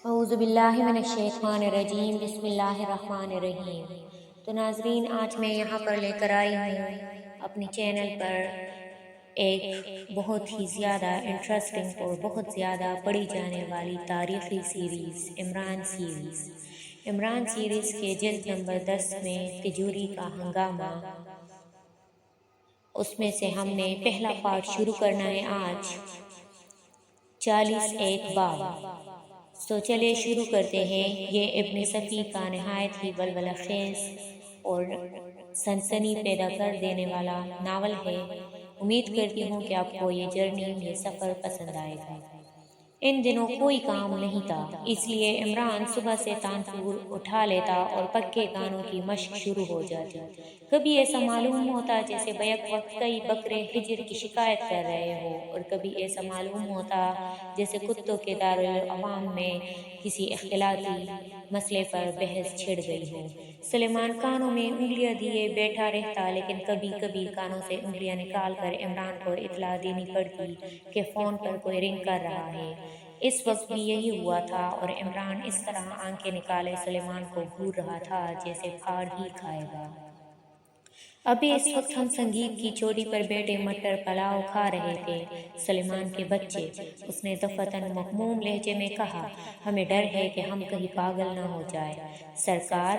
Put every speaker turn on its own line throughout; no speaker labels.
اعوذ باللہ من الشیطان الرجیم، بسم اللہ الرحمن الرحیم۔ تو ناظرین، آج میں یہاں پر لے کر آئی ہوں اپنی چینل پر ایک بہت ہی زیادہ انٹرسٹنگ اور بہت زیادہ پڑھی جانے والی تاریخی series, Imran series. Imran series کے جلد نمبر 10 میں تجوری کا ہنگامہ، اس میں سے ہم نے پہلا پارٹ شروع کرنا ہے آج 40 باب۔ تو چلے شروع کرتے ہیں۔ یہ ابن صفی کا نہایت ہی ولولہ خیز اور سنسنی پیدا کر دینے والا ناول ہے۔ امید کرتی ہوں کہ آپ کو یہ جرنی، یہ سفر پسند آئے گا۔ ان دنوں کوئی کام نہیں تھا، اس لیے عمران صبح سے تانپور اٹھا لیتا اور پکے گانوں کی مشق شروع ہو جاتی۔ کبھی ایسا معلوم ہوتا جیسے بیک وقت کئی بکرے ہجر کی شکایت کر رہے ہو، اور کبھی ایسا معلوم ہوتا جیسے کتوں کے دارالعوام میں کسی اختلاطی مسئلے پر بحث چھڑ گئی ہو۔ سلیمان کانوں میں انگلیاں دیے بیٹھا رہتا، لیکن کبھی کبھی کانوں سے انگلیاں نکال کر عمران کو اطلاع دینی پڑتی کہ فون پر کوئی رنگ کر رہا ہے۔ اس وقت بھی یہی ہوا تھا، اور عمران اس طرح آنکھیں نکالے سلیمان کو گھور رہا تھا جیسے پھاڑ ہی کھائے گا۔ ابھی اس وقت ہم سنگیت کی چوٹی پر بیٹھے مٹر پلاؤ کھا رہے تھے، سلیمان کے بچے۔ اس نے دفتن مغموم لہجے میں کہا، ہمیں ڈر ہے کہ ہم کہیں پاگل نہ ہو جائے۔ سرکار،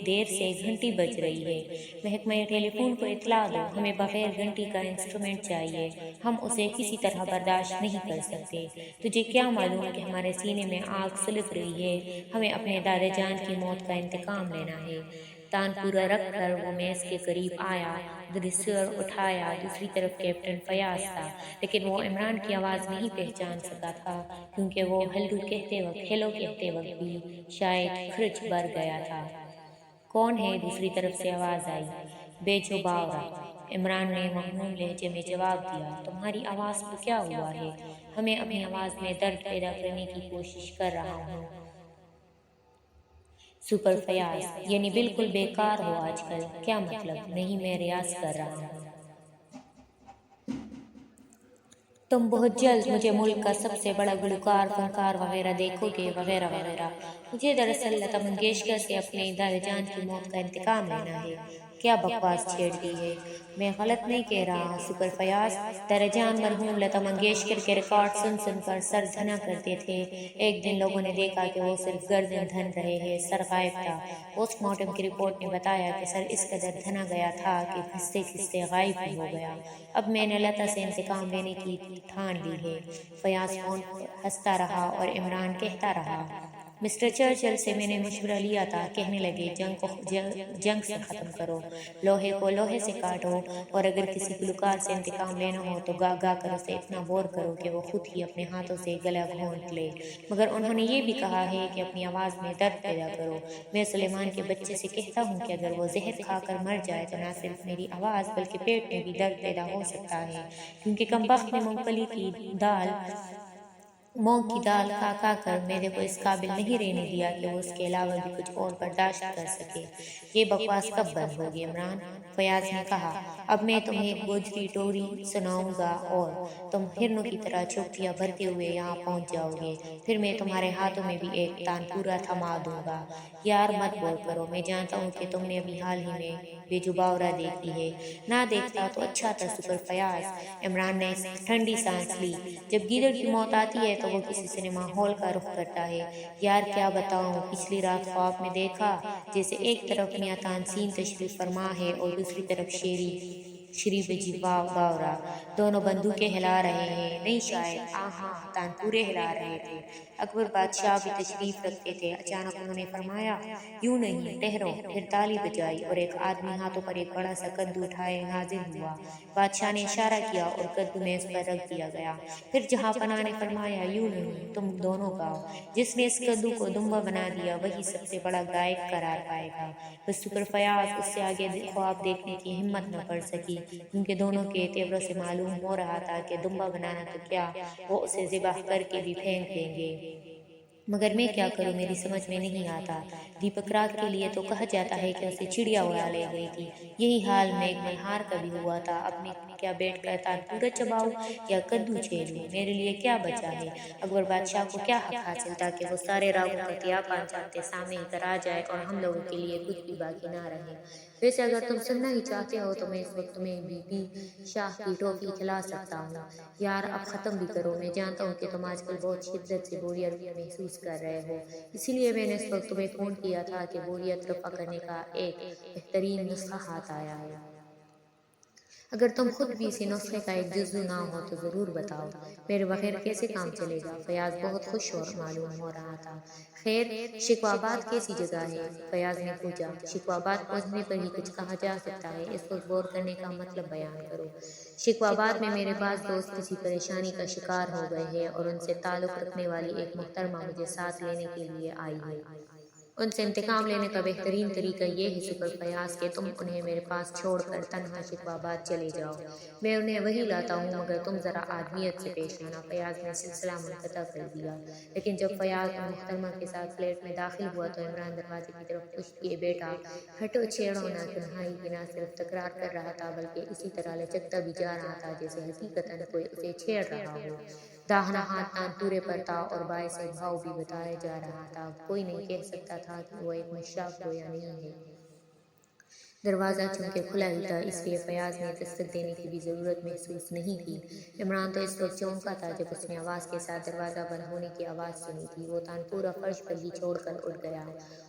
دیر سے گھنٹی بج رہی ہے، محکمہ ٹیلی فون کو اطلاع دو، ہمیں بغیر گھنٹی کا انسٹرومنٹ چاہیے، ہم اسے کسی طرح برداشت نہیں کر سکتے۔ تجھے کیا معلوم کہ ہمارے سینے میں آگ سلگ رہی ہے، ہمیں اپنے دادا جان کی موت کا انتقام لینا ہے۔ تان پورا رکھ کر وہ میز کے قریب آیا، ریسیور اٹھایا۔ دوسری طرف کیپٹن فیاض تھا، لیکن وہ عمران کی آواز نہیں پہچان سکا تھا، کیونکہ وہ ہیلو کہتے وقت بھی شاید خرچ بھر گیا تھا۔ کون ہے؟ دوسری طرف سے آواز آئی۔ بیجو باورا، عمران نے مغموم لہجے میں جواب دیا۔ تمہاری آواز کو کیا ہوا ہے؟ ہمیں اپنی آواز میں درد پیدا کرنے کی کوشش کر رہا ہوں۔ سپر فیاض، یعنی بالکل بیکار ہو آج کل۔ کیا مطلب؟ نہیں، میں ریاض کر رہا ہوں۔ تم بہت جلد مجھے ملک کا سب سے بڑا گلوکار، فنکار وغیرہ دیکھو گے، وغیرہ وغیرہ۔ مجھے دراصل لتا منگیشکر سے اپنے دادا جان کی موت کا انتقام لینا ہے۔ کیا بکواس چھیڑ دی ہے؟ میں غلط نہیں کہہ رہا سپر فیاض؟ دادا جان مرحوم لتا منگیشکر کے ریکارڈ سن سن کر سر دھنا کرتے تھے۔ ایک دن لوگوں نے دیکھا کہ وہ صرف گردن دھن رہے ہیں، سر غائب تھا۔ پوسٹ مارٹم کی رپورٹ نے بتایا کہ سر اس قدر دھنا گیا تھا کہ کھستے کھستے غائب ہی ہو گیا۔ اب میں نے لتا سے انتقام لینے کی ٹھان لی ہے۔ فیاض فون پر ہنستا رہا اور عمران کہتا رہا، مسٹر چرچل سے میں نے مشورہ لیا تھا، کہنے لگے جنگ سے ختم کرو، لوہے کو لوہے سے کاٹو، اور اگر کسی گلوکار سے انتقام لینا ہو تو گا گا کر اسے اتنا بور کرو کہ وہ خود ہی اپنے ہاتھوں سے گلا گھونٹ لے۔ مگر انہوں نے یہ بھی کہا ہے کہ اپنی آواز میں درد پیدا کرو۔ میں سلیمان کے بچے سے کہتا ہوں کہ اگر وہ زہر کھا کر مر جائے تو نہ صرف میری آواز بلکہ پیٹ میں بھی درد پیدا ہو سکتا ہے، کیونکہ کمبخت نے مونگ کی دال کھا کھا کر میرے کو اس قابل نہیں رہنے دیا کہ وہ اس کے علاوہ بھی کچھ اور برداشت کر سکے۔ یہ بکواس کب بند ہوگی عمران؟ فیاض نے کہا، اب میں تمہیں ایک گوجری ٹوری سناؤں گا اور تم ہرنوں کی طرح چوٹیاں بھرتے ہوئے یہاں پہنچ جاؤ گے، پھر میں تمہارے ہاتھوں میں بھی ایک تان پورا تھما دوں گا۔ یار مت بور کرو، میں جانتا ہوں کہ تم نے ابھی حال ہی میں بیجو باورا دیکھی ہے۔ نہ دیکھتا تو اچھا تھا سپر فیاض۔ عمران نے ٹھنڈی سانس لی۔ جب گیدڑ کی موت آتی ہے تو وہ کسی سنیما ہال کا رخ کرتا ہے۔ یار کیا بتاؤں، پچھلی رات خواب میں دیکھا جیسے ایک طرف میاں تانسین تشریف فرما ہے اور دوسری طرف شری بیجو باورا، دونوں بندوقیں ہلا رہے ہیں۔ نہیں شاید، ہاں تانپورے ہلا رہے تھے۔ اکبر بادشاہ بھی تشریف رکھتے تھے۔ اچانک انہوں نے فرمایا، یوں نہیں، ٹھہرو۔ پھر تالی بجائی اور ایک آدمی ہاتھوں پر ایک بڑا سا کدو اٹھائے نازل ہوا۔ بادشاہ نے اشارہ کیا اور کدو میز پر رکھ دیا گیا۔ پھر جہاں پناہ نے فرمایا، یوں نہیں، تم دونوں گاؤ۔ جس نے اس کدو کو دمبا بنا دیا وہی سب سے بڑا گائک قرار پائے گا۔ بس سپر فیاض اس سے آگے خواب دیکھنے کی ہمت نہ کر سکی، کیونکہ دونوں کے تیوروں سے معلوم ہو رہا تھا کہ دمبا بنانا تو کیا، وہ اسے ذبح کر کے بھی پھینک دیں گے۔ مگر میں کیا کروں، میری سمجھ میں نہیں آتا۔ دیپک راگ کے لیے تو کہا جاتا ہے کہ اسے چڑیا اڑا لے گئی تھی۔ یہی حال میگھ ملہار کا بھی ہوا تھا۔ اپنی کیا بیٹھ کر تارکولگا چباؤ یا کدو چھیلوں؟ میرے لیے کیا بچا ہے؟ اکبر بادشاہ کو کیا حق حاصل تھا کہ وہ سارے راگوں کا تیاپا انجام کے سامنے ہی کر آ جائے اور ہم لوگوں کے لیے کچھ بھی باقی نہ رہے؟ ویسے اگر تم سننا ہی چاہتے ہو تو میں اس وقت تمہیں بی بی شاہ کی ٹوفی کھلا سکتا ہوں۔ یار اب ختم بھی کرو، میں جانتا ہوں کہ تم آج کل بہت شدت سے بوریت محسوس کر رہے ہو، اسی لیے میں نے اس وقت تمہیں فون کیا تھا کہ بوریت رفع کرنے کا ایک بہترین نسخہ ہاتھ آیا ہے۔ اگر تم خود بھی اسی نسخے کا ایک جزو نہ ہو تو ضرور بتاؤ، میرے بغیر کیسے کام چلے گا؟ فیاض بہت خوش اور معلوم ہو رہا تھا۔ خیر، شکوہ آباد کیسی جگہ ہے؟ فیاض نے پوچھا۔ شکوہ آباد پہنچنے پر ہی کچھ کہا جا سکتا ہے، اس وقت غور کرنے کا مطلب بیان کرو۔ شکوہ آباد میں میرے بعض دوست کسی پریشانی کا شکار ہو گئے ہیں اور ان سے تعلق رکھنے والی ایک محترمہ مجھے ساتھ لینے کے لیے آئی ہے۔ ان سے انتقام لینے کا بہترین طریقہ یہ ہے سپر فیاض کہ تم انہیں میرے پاس چھوڑ کر تنہا شکوہ آباد چلے جاؤ، میں انہیں وہی لاتا ہوں، مگر تم ذرا آدمیت سے پیش آنا۔ فیاض نے سلسلہ منقطع کر دیا، لیکن جب فیاض ان محترمہ کے ساتھ فلیٹ میں داخل ہوا تو عمران دروازے کی طرف پشت کیے بیٹھا، ہٹو چھیڑو نہ، تنہائی کی نہ صرف تکرار کر رہا تھا بلکہ اسی طرح لچکتا بھی جا رہا تھا جیسے حقیقتاً کوئی اسے چھیڑ رہا ہو۔ داہنا ہاتھ تانپورے پر تھا اور باعث بھاؤ بھی بتایا جا رہا تھا، کوئی نہیں کہہ سکتا تھا کہ وہ ایک مشاق گویا نہیں ہے۔ دروازہ چونکہ کھلا ہی تھا اس لیے فیاض نے دستک دینے کی بھی ضرورت محسوس نہیں کی۔ عمران تو اس وقت چونکا تھا جب اس نے آواز کے ساتھ دروازہ بند ہونے کی آواز سنی تھی، وہ تانپورہ فرش پر ہی چھوڑ کر اٹھ گیا۔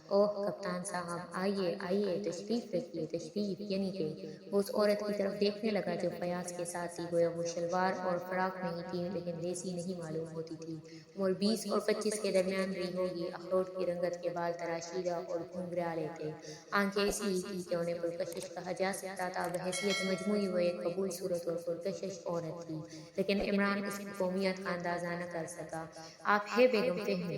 اوہ کپتان صاحب، آئیے آئیے، تشریف رکھیے، تشریف، یعنی کہ وہ اس عورت کی طرف دیکھنے لگا جو فیاض کے ساتھ تھی، گویا وہ شلوار اور فراق میں ہی تھی لیکن لیسی نہیں معلوم ہوتی تھی۔ عمر 20 اور 25 کے درمیان رہی ہوگی، اخروٹ کی رنگت کے بال تراشیدہ اور گھنگریالے تھے، آنکھیں ایسی ہی تھی کہ انہیں پرکشش کہا جا سکتا تھا، بحیثیت مجموعی وہ ایک قبول صورت اور پرکشش عورت تھی، لیکن عمران اس کی قومیت کا اندازہ نہ کر سکا۔ آپ ہے بیگم فہمی؟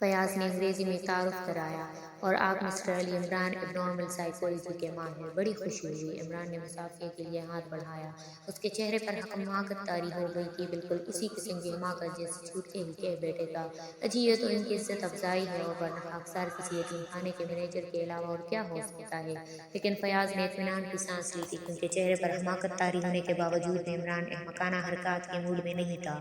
فیاض نے انگریزی میں تعارف کرایا، اور آپ مسٹر علی عمران، اب نارمل سائیکالوجی کے ماہر۔ بڑی خوشی ہوئی۔ عمران نے مصافحے کے لیے ہاتھ بڑھایا، اس کے چہرے پر حماقت طاری ہو گئی تھی، بالکل اسی قسم کی حماقت جیسے چھوٹ کے ہی کہہ بیٹھے گا، اجی یہ تو ان کی عزت افزائی ہے، اور ورنہ خاکسار کسی یتیم خانے کے مینیجر کے علاوہ اور کیا ہو سکتا ہے؟ لیکن فیاض نے اطمینان کی سانس لی تھی کیونکہ چہرے پر حماقت طاری ہونے کے باوجود بھی عمران احمقانہ حرکات کے موڈ میں نہیں تھا۔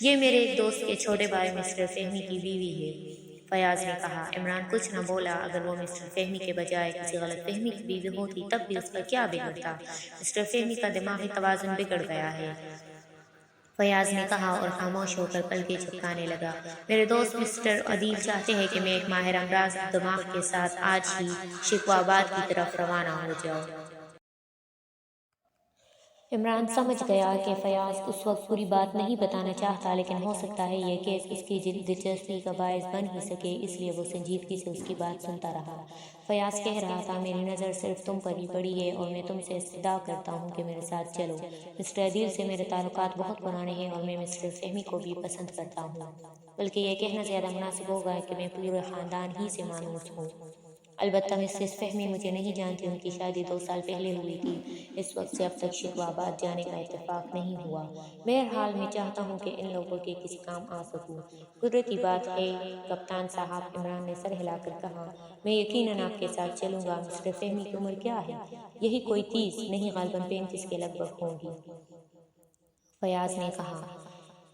یہ میرے ایک دوست کے چھوٹے بھائی مسٹر فہمی کی بیوی ہے، فیاض نے کہا۔ عمران کچھ نہ بولا، اگر وہ مسٹر فہمی کے بجائے کسی غلط فہمی کی بیوی ہوتی تب بھی اس کا کیا بگڑتا؟ مسٹر فہمی کا دماغی توازن بگڑ گیا ہے، فیاض نے کہا اور خاموش ہو کر پلکیں جھپکانے لگا۔ میرے دوست مسٹر عدیل چاہتے ہیں کہ میں ایک ماہر امراض دماغ کے ساتھ آج ہی شکوہ آباد کی طرف روانہ ہو جاؤں۔ عمران سمجھ گیا کہ فیاض اس وقت پوری بات نہیں بتانا چاہتا، لیکن ہو سکتا ہے یہ کیس اس کی دلچسپی کا باعث بن ہی سکے، اس لیے وہ سنجیدگی سے اس کی بات سنتا رہا۔ فیاض کہہ رہا تھا، میری نظر صرف تم پر ہی پڑی ہے اور میں تم سے استدعا کرتا ہوں کہ میرے ساتھ چلو۔ مسٹر عدیل سے میرے تعلقات بہت پرانے ہیں اور میں مسٹر فہمی کو بھی پسند کرتا ہوں، بلکہ یہ کہنا زیادہ مناسب ہوگا کہ میں پورے خاندان ہی سے مانوس ہوں۔ البتہ مسز فہمی مجھے نہیں جانتی، ان کی شادی 2 سال پہلے ہوئی تھی، اس وقت سے اب تک شکوہ آباد جانے کا اتفاق نہیں ہوا۔ بہرحال میں چاہتا ہوں کہ ان لوگوں کے کسی کام آ سکوں۔ قدرتی بات ہے کپتان صاحب، عمران نے سر ہلا کر کہا، میں یقیناً آپ کے ساتھ چلوں گا۔ مسٹر فہمی کی عمر کیا ہے؟ یہی کوئی 30 نہیں، غالباً 35 کے لگ بھگ ہوں گی، فیاض نے کہا،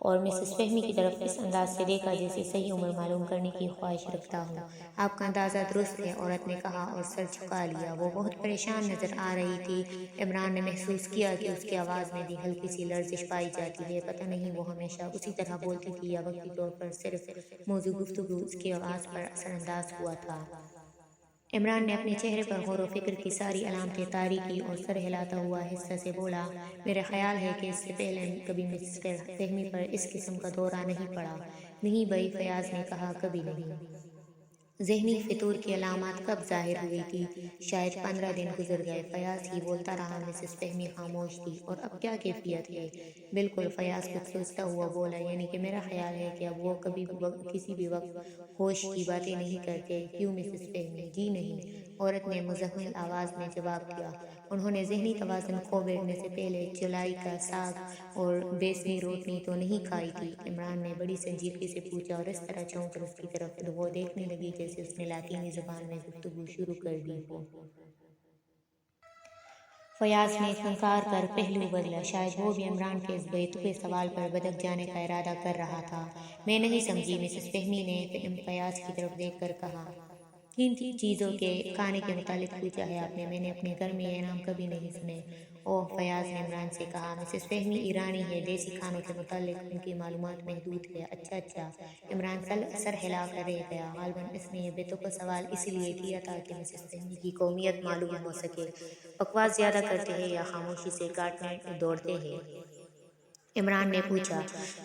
اور مسز فہمی کی طرف اس انداز سے دیکھا جیسے صحیح عمر معلوم کرنے کی خواہش رکھتا ہو۔ آپ کا اندازہ درست ہے، عورت نے کہا اور سر جھکا لیا۔ وہ بہت پریشان نظر آ رہی تھی۔ عمران نے محسوس کیا کہ اس کی آواز میں بھی ہلکی سی لرزش پائی جاتی ہے، پتہ نہیں وہ ہمیشہ اسی طرح بولتی تھی یا وقتی طور پر صرف موضوع گفتگو اس کی آواز پر اثر انداز ہوا تھا۔ عمران نے اپنے چہرے پر غور و فکر کی ساری علامتیں طاری کی اور سر ہلاتا ہوا آہستہ سے بولا، میرا خیال ہے کہ اس سے پہلے کبھی مسٹر فہمی پر اس قسم کا دورہ نہیں پڑا۔ نہیں بھائی، فیاض نے کہا، کبھی نہیں۔ ذہنی فطور کی علامات کب ظاہر ہوئی تھی؟ شاید 15 دن گزر گئے۔ فیاض ہی بولتا رہا، مسز فہمی خاموش تھی۔ اور اب کیا کیفیت ہے؟ بالکل، فیاض کچھ سوچتا ہوا بولا، یعنی کہ میرا خیال ہے کہ اب وہ کبھی کسی بھی وقت ہوش کی باتیں نہیں کرتے۔ کیوں مسز فہمی؟ جی نہیں، عورت نے مزمل آواز میں جواب دیا۔ انہوں نے ذہنی توازن کھو بیٹھنے سے پہلے چولائی کا ساگ اور بیسنی روٹنی تو نہیں کھائی تھی؟ عمران نے بڑی سنجیدگی سے پوچھا اور اس طرح چونک کر اس کی طرف وہ دیکھنے لگی جیسے اس نے لاطینی زبان میں گفتگو شروع کر دی ہو۔ فیاض نے کھنکار کر پہلو بدلا، شاید وہ بھی عمران کے اس بیتوقع سوال پر بدک جانے کا ارادہ کر رہا تھا۔ میں نہیں سمجھی، مسز فہمی نے فیاض کی طرف دیکھ کر کہا۔ کن چیزوں کے کھانے کے متعلق پوچھا ہے آپ نے؟ میں نے اپنے گھر میں یہ نام کبھی نہیں سنے۔ اوہ، فیاض نے عمران سے کہا، مسز فہمی ایرانی ہے، دیسی کھانوں کے متعلق ان کی معلومات محدود ہے۔ اچھا اچھا، عمران سر ہلا کر رہ گیا۔ غالباً اس نے یہ بیتوقع سوال اس لیے کیا تھا کہ مسز فہمی کی قومیت معلوم ہو سکے۔ بکواس زیادہ کرتے ہیں یا خاموشی سے کاٹنے دوڑتے ہیں؟ عمران نے پوچھا۔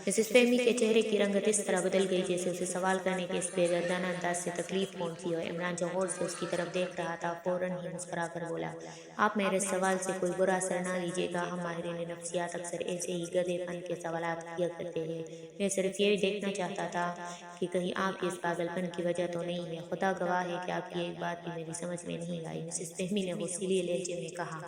مسز فہمی کے چہرے کی رنگت اس طرح بدل گئی جیسے اسے سوال کرنے کے اس بے گردانہ انداز سے تکلیف پہنچی ہو۔ عمران جو غور سے اس کی طرف دیکھ رہا تھا فوراً ہی مسکرا کر بولا، آپ میرے سوال سے کوئی برا اثر نہ لیجیے گا، ہم ماہرین نفسیات اکثر ایسے ہی گدھے پن کے سوالات کیا کرتے ہیں۔ میں صرف یہ دیکھنا چاہتا تھا کہ کہیں آپ کی اس پاگل پن کی وجہ تو نہیں ہے۔ خدا گواہ ہے کہ آپ کی ایک بات بھی میری سمجھ میں نہیں آئی، مسز فہمی نے غصیلے لہجے میں کہا۔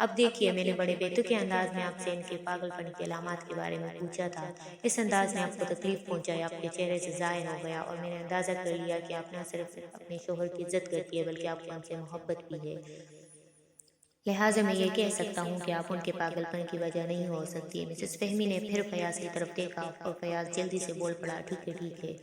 اب دیکھیے، میں نے بڑے بیتوقع انداز میں آپ سے ان کے پاگل پن کی علامات کے بارے میں پوچھا تھا۔ اس انداز نے آپ کو تکلیف پہنچائی، آپ کے چہرے سے ظاہر ہو گیا، اور میں نے اندازہ کر لیا کہ آپ نہ صرف اپنے شوہر کی عزت کرتی ہے بلکہ آپ کو ان سے محبت بھی ہے۔ لہٰذا میں یہ کہہ سکتا ہوں کہ آپ ان کے پاگل پن کی وجہ نہیں ہو سکتی۔ مسز فہمی نے پھر فیاض کی طرف دیکھا اور فیاض جلدی سے بول پڑا، ٹھیک ہے ٹھیک ہے،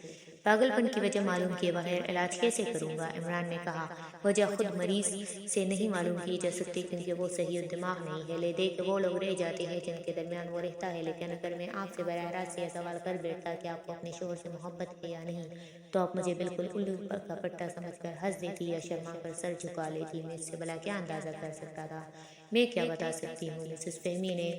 پاگل پن کی وجہ معلوم کیے بغیر علاج کیسے کروں گا؟ عمران نے کہا، وجہ خود مریض سے نہیں معلوم کی جا سکتی کیونکہ وہ صحیح الدماغ نہیں ہے۔ لے دے کہ وہ لوگ رہ جاتے ہیں جن کے درمیان وہ رہتا ہے، لیکن اگر میں آپ سے براہ راست یہ سوال کر بیٹھتا کہ آپ کو اپنے شوہر سے محبت ہے یا نہیں تو آپ مجھے بالکل الو کا پٹا سمجھ کر ہنس دیتی یا شرما کر سر جھکا لیتی۔ میں اس سے بھلا کیا اندازہ کر سکتا تھا؟ میں کیا بتا سکتی ہوں؟ مسز فہمی نے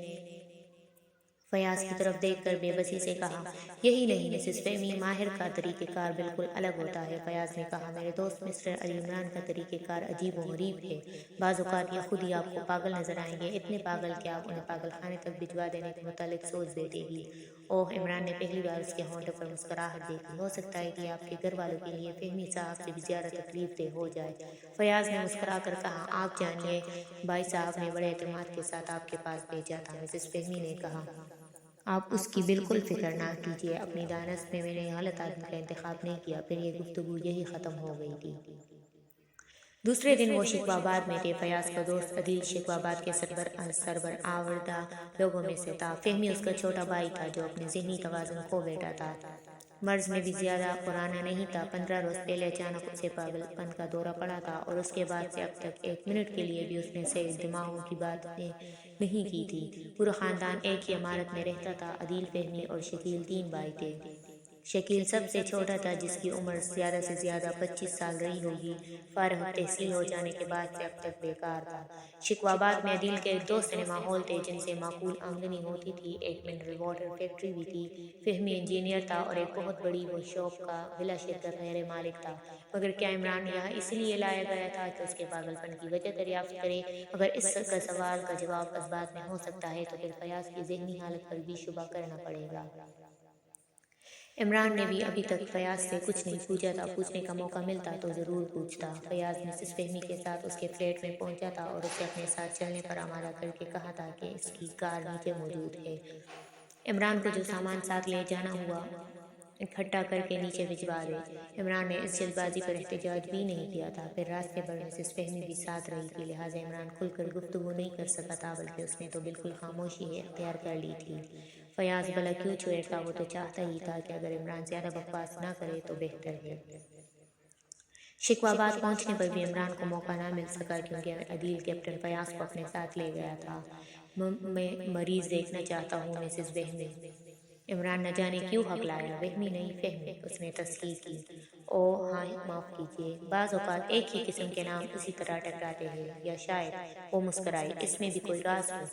فیاض کی طرف دیکھ کر بے بسی سے کہا۔ یہی نہیں مسز فہمی، ماہر کا طریقہ کار بالکل الگ ہوتا ہے، فیاض نے کہا۔ میرے دوست مسٹر علی عمران کا طریقہ کار عجیب و غریب ہے۔ بعض اوقات یہ خود ہی آپ کو پاگل نظر آئیں گے، اتنے پاگل کہ آپ انہیں پاگل خانے تک بھجوا دینے کے متعلق سوچ بیٹھے گی۔ اوہ، عمران نے پہلی بار اس کے ہونٹوں پر مسکراہٹ دیکھی۔ ہو سکتا ہے کہ آپ کے گھر والوں کے لیے فہمی صاحب سے بھی زیادہ تکلیف دہ ہو جائے، فیاض نے مسکرا کر کہا۔ آپ جانیے، بھائی صاحب نے بڑے اعتماد کے ساتھ آپ کے پاس بھیجا تھا، مسز فہمی نے کہا۔ آپ اس کی بالکل فکر نہ کیجیے، اپنی دانست میں نے غلط آدمی کا انتخاب نہیں کیا۔ پھر یہ گفتگو یہی ختم ہو گئی تھی۔ دوسرے دن وہ شکوہ آباد میں تھے۔ فیاض کا دوست عدیل شکوہ آباد کے سربرآوردہ لوگوں میں سے تھا۔ فہمی اس کا چھوٹا بھائی تھا جو اپنے ذہنی توازن کھو بیٹھا تھا۔ مرض میں بھی زیادہ پرانا نہیں تھا۔ 15 روز پہلے اچانک اسے پاگل پن کا دورہ پڑا تھا، اور اس کے بعد سے اب تک ایک منٹ کے لیے بھی اس نے صحیح دماغوں کی باتیں نہیں کی تھی۔ پورا خاندان ایک ہی عمارت میں رہتا تھا۔ عدیل، فہمی اور شکیل 3 بھائی تھے۔ شکیل سب سے چھوٹا تھا، جس کی عمر زیادہ سے زیادہ 25 سال رہی ہوگی۔ فارغ التحصیل ہو جانے کے بعد سے اب تک بیکار تھا۔ شکوہ آباد میں عدیل کے 2 سنیما ہال تھے جن سے معقول آمدنی ہوتی تھی، ایک منرل واٹر فیکٹری بھی تھی۔ فہمی انجینئر تھا اور ایک بہت بڑی ورک شاپ کا بلا شرکت غیر مالک تھا۔ مگر کیا عمران یہاں اس لیے لایا گیا تھا کہ اس کے پاگل پن کی وجہ دریافت کرے؟ اگر اس کا سوال کا جواب اثبات میں ہو سکتا ہے تو پھر فیاض کی ذہنی حالت پر بھی شبہ کرنا پڑے گا۔ عمران نے بھی ابھی تک فیاض سے کچھ نہیں پوچھا تھا، پوچھنے کا موقع ملتا تو ضرور پوچھتا۔ فیاض مسز فہمی کے ساتھ اس کے فلیٹ میں پہنچا تھا اور اسے اپنے ساتھ چلنے پر آمادہ کر کے کہا تھا کہ اس کی کار نیچے موجود ہے۔ عمران کو جو سامان ساتھ لے جانا ہوا اکٹھا کر کے نیچے بھجوا دے۔ عمران نے اس جلد بازی پر احتجاج بھی نہیں کیا تھا۔ پھر راستے پر مسز فہمی بھی ساتھ رہی تھی، لہٰذا عمران کھل کر گفتگو نہیں کر سکا تھا، بلکہ اس نے تو بالکل خاموشی ہی اختیار کر لی تھی۔ فیاض بھلا کیوں چھیڑتا؟ وہ تو چاہتا ہی تھا کہ اگر عمران زیادہ بکواس نہ کرے تو بہتر ہے۔ شکوہ آباد پہنچنے پر بھی عمران کو موقع نہ مل سکا کیونکہ عدیل کیپٹن فیاض کو اپنے ساتھ لے گیا تھا۔ میں مریض دیکھنا چاہتا ہوں مسز وہمی۔ عمران نہ جانے کیوں ہکلایا۔ وہمی نہیں، فہمی، اس نے تصحیح کی۔ اوہ ہاں، معاف کیجیے، بعض اوقات ایک ہی قسم کے نام اسی طرح ٹکراتے ہیں، یا شاید۔ وہ مسکرائی۔ اس میں بھی کوئی راز ہے؟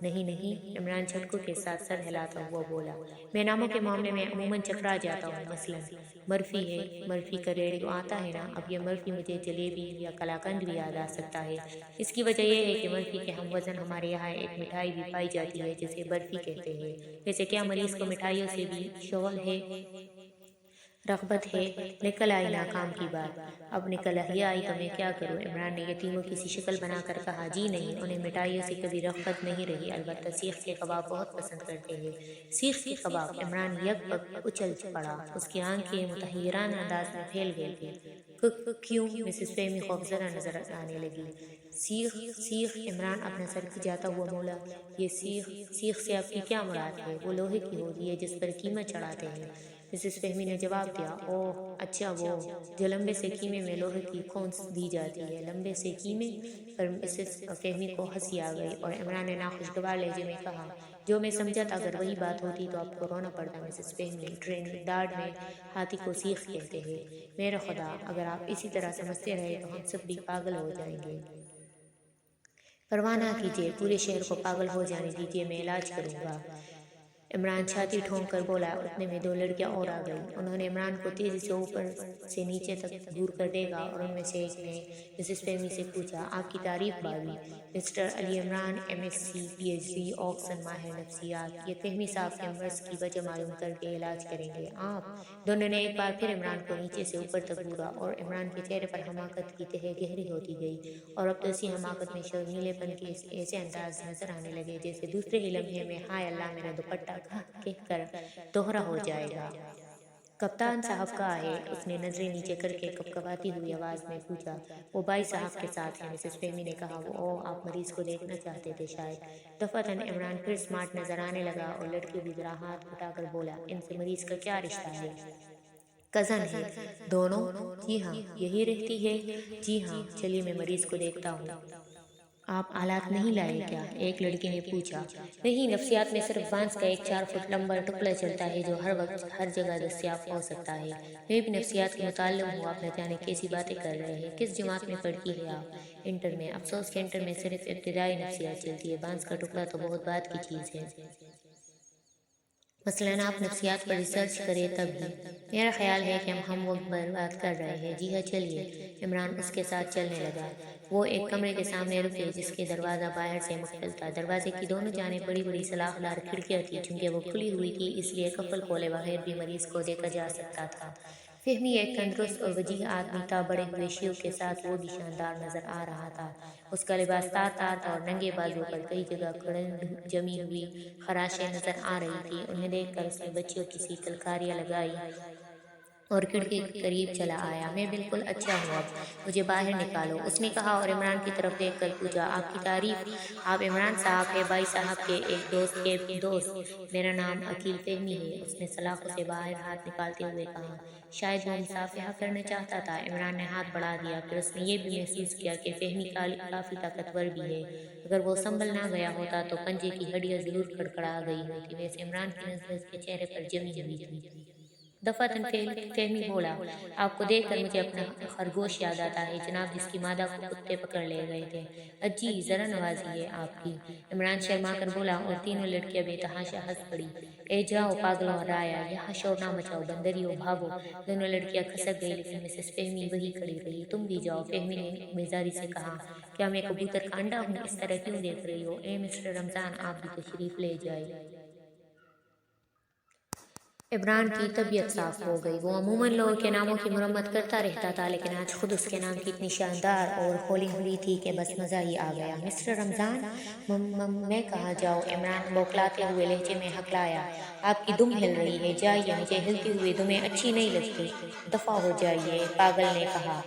نہیں نہیں، عمران جھٹکوں کے ساتھ سر ہلاتا ہوا بولا۔ میں ناموں کے معاملے میں عموماً چکرا جاتا ہوں، مثلاً مرفی ہے، مرفی کا ریڈیو آتا ہے نا، اب یہ مرفی مجھے جلیبی یا کلاکند بھی یاد آ سکتا ہے۔ اس کی وجہ یہ ہے کہ مرفی کے ہم وزن ہمارے یہاں ایک مٹھائی بھی پائی جاتی ہے جسے برفی کہتے ہیں۔ ویسے کیا مریض کو مٹھائیوں سے بھی شغل ہے؟ رغبت ہے، نکل آئی ناکام کی بات۔ اب نکل ہی آئی تو میں کیا کروں؟ عمران نے یتیموں کی سی شکل بنا کر کہا۔ جی نہیں، انہیں مٹھائیوں سے کبھی رغبت نہیں رہی، البتہ سیخ کے کباب بہت پسند کرتے ہیں۔ سیخ کے کباب؟ عمران یک پگ اچھل پڑا، اس کی آنکھیں متحیرانہ انداز میں پھیل گئی تھیں۔ کیوں؟ مسز فہمی خوفزدہ نظر آنے لگی۔ سیخ سیخ، عمران اپنا سر کھجاتا ہوا بولا۔ یہ سیخ سے آپ کی کیا مراد ہے؟ وہ لوہے کی ہوتی ہے جس پر قیمہ چڑھاتے ہیں، مسز فہمی نے جواب دیا۔ اوہ اچھا، وہ جو لمبے سے قیمے میں لوہے کی کھونس دی جاتی ہے۔ لمبے سے قیمے پر مسز فہمی کو ہنسی آ گئی اور عمران نے ناخوشگوار لہجے میں کہا، جو میں سمجھا تھا اگر وہی بات ہوتی تو آپ کو رونا پڑتا مسز فہمی، ٹرینیڈاڈ میں ہاتھی کو سیخ کہتے ہیں۔ میرے خدا، اگر آپ اسی طرح سمجھتے رہے تو ہم سب بھی پاگل ہو جائیں گے۔ پرواہ نہ کیجیے، پورے شہر کو پاگل ہو جانے دیجیے، میں علاج کروں گا۔ عمران چھاتی ٹھونک کر بولا۔ اتنے میں دو لڑکیاں اور آ گئیں۔ انہوں نے عمران کو تیزی سے اوپر سے نیچے تک دور کر دیکھا اور ان میں سے ایک نے مسز فہمی سے پوچھا، آپ کی تعریف بھابھی؟ Mister Ali Imran, M S C P H D, Oxford, ماہر نفسیات، یہ فہمی صاحب کے مرض کی وجہ معلوم کر کے علاج کریں گے۔ آپ دونوں نے ایک بار پھر عمران کو نیچے سے اوپر تک گھورا اور عمران کے چہرے پر حماقت کی تہہ گہری ہوتی گئی اور اب تو اسی حماقت میں شرمیلے پن کے ایسے انداز نظر آنے لگے جیسے دوسرے ہی لمحے میں ہائے اللہ میرا دوپٹہ کہہ کر دوہرا ہو جائے گا۔ کپتان صاحب کہاں ہے؟ اس نے نظریں نیچے کر کے کپکپاتی ہوئی آواز میں پوچھا۔ وہ بائی صاحب کے ساتھ ہیں، مسز فہمی نے کہا۔ اوہ، آپ مریض کو دیکھنا چاہتے تھے شاید۔ دفعتاً عمران پھر سمارٹ نظر آنے لگا اور لڑکی بھی ذرا ہاتھ اٹھا کر بولا، ان سے مریض کا کیا رشتہ ہے؟ کزن ہے دونوں؟ جی ہاں۔ یہی رہتی ہے؟ جی ہاں۔ چلیے میں مریض کو دیکھتا ہوں۔ آپ آلات نہیں لائے کیا؟ ایک لڑکی نے پوچھا۔ نہیں، نفسیات میں صرف بانس کا ایک 4 فٹ لمبا ٹکڑا چلتا ہے جو ہر وقت ہر جگہ دستیاب ہو سکتا ہے۔ میں بھی نفسیات کے متعلم ہوں۔ آپ نہ جانے کیسی باتیں کر رہے ہیں۔ کس جماعت میں پڑھتی ہے آپ؟ انٹر میں۔ افسوس کہ انٹر میں صرف ابتدائی نفسیات چلتی ہے، بانس کا ٹکڑا تو بہت بعد کی چیز ہے۔ مثلاً آپ نفسیات پر ریسرچ کریں تب ہی۔ میرا خیال ہے کہ ہم وقت برباد کر رہے ہیں۔ جی ہاں، چلیے۔ عمران اس کے ساتھ چلنے لگا۔ وہ ایک کمرے کے سامنے رکے جس کے دروازہ باہر سے مقفل تھا۔ دروازے کی دونوں جانب بڑی بڑی سلاخ دار کھڑکیاں تھیں۔ چونکہ وہ کھلی ہوئی تھی اس لیے قفل کھولے بغیر بھی مریض کو دیکھا جا سکتا تھا۔ فہمی ایک تندرست اور وجیح آدمی تھا، بڑے ہوئے شیو کے ساتھ وہ بھی شاندار نظر آ رہا تھا۔ اس کا لباس تار تار تھا اور ننگے بازو پر کئی جگہ کڑنڈ جمی ہوئی خراشیں نظر آ رہی تھی۔ انہیں دیکھ کر اس نے بچیوں کی سی کلکاریاں لگائی اور کھڑکی کے قریب چلا آیا۔ میں بالکل اچھا ہوں، اب مجھے باہر نکالو، اس نے کہا اور عمران کی طرف دیکھ کر پوچھا، آپ کی تعریف؟ آپ عمران صاحب ہیں؟ بائی صاحب کے ایک دوست کے دوست؟ میرا نام عقیل فہمی ہے، اس نے سلاخوں سے باہر ہاتھ نکالتے ہوئے کہا۔ شاید وہ مصافحہ کرنا چاہتا تھا۔ عمران نے ہاتھ بڑھا دیا، پھر اس نے یہ بھی محسوس کیا کہ فہمی کافی طاقتور بھی ہے۔ اگر وہ سنبھل نہ گیا ہوتا تو پنجے کی ہڈیاں ضرور کڑکڑا گئی ہوتی۔ ویسے عمران کی نظریں اس کے چہرے پر جمی ہوئی تھی۔ دفعتاً فہمی بولا، آپ کو دیکھ کر مجھے اپنا خرگوش یاد آتا ہے جناب، جس کی مادہ کو کتے پکڑ لے گئے تھے۔ اجی، ذرا نوازی ہے آپ کی۔ عمران شرما کر بولا اور تینوں لڑکیاں بے تحاشا ہنس پڑی۔ اے جاؤ پاگلوں رایا، یہاں شور نہ مچاؤ، بندریوں بھاگو۔ دونوں لڑکیاں کھسک گئی لیکن مسز فہمی وہی کھڑی رہی۔ تم بھی جاؤ، فہمی نے بیزاری سے کہا۔ کیا میں کبوتر کا انڈا ہوں؟ اس طرح کیوں دیکھ رہی ہو؟ اے مسٹر رمضان، آپ بھی تشریف لے جائے۔ عمران کی طبیعت صاف ہو گئی۔ وہ عموماً لوگوں کے ناموں کی مرمت کرتا رہتا تھا لیکن آج خود اس کے نام کی اتنی شاندار اور کھولی ہوئی تھی کہ بس مزہ ہی آ گیا۔ مسٹر رمضان، میں کہاں جاؤں؟ عمران بوکلاتے ہوئے لہجے میں ہکلایا۔ آپ کی دم ہل رہی ہے، جائیے، مجھے ہلتی ہوئی دمیں اچھی نہیں لگتی۔ دفع ہو جائیے، پاگل نے کہا۔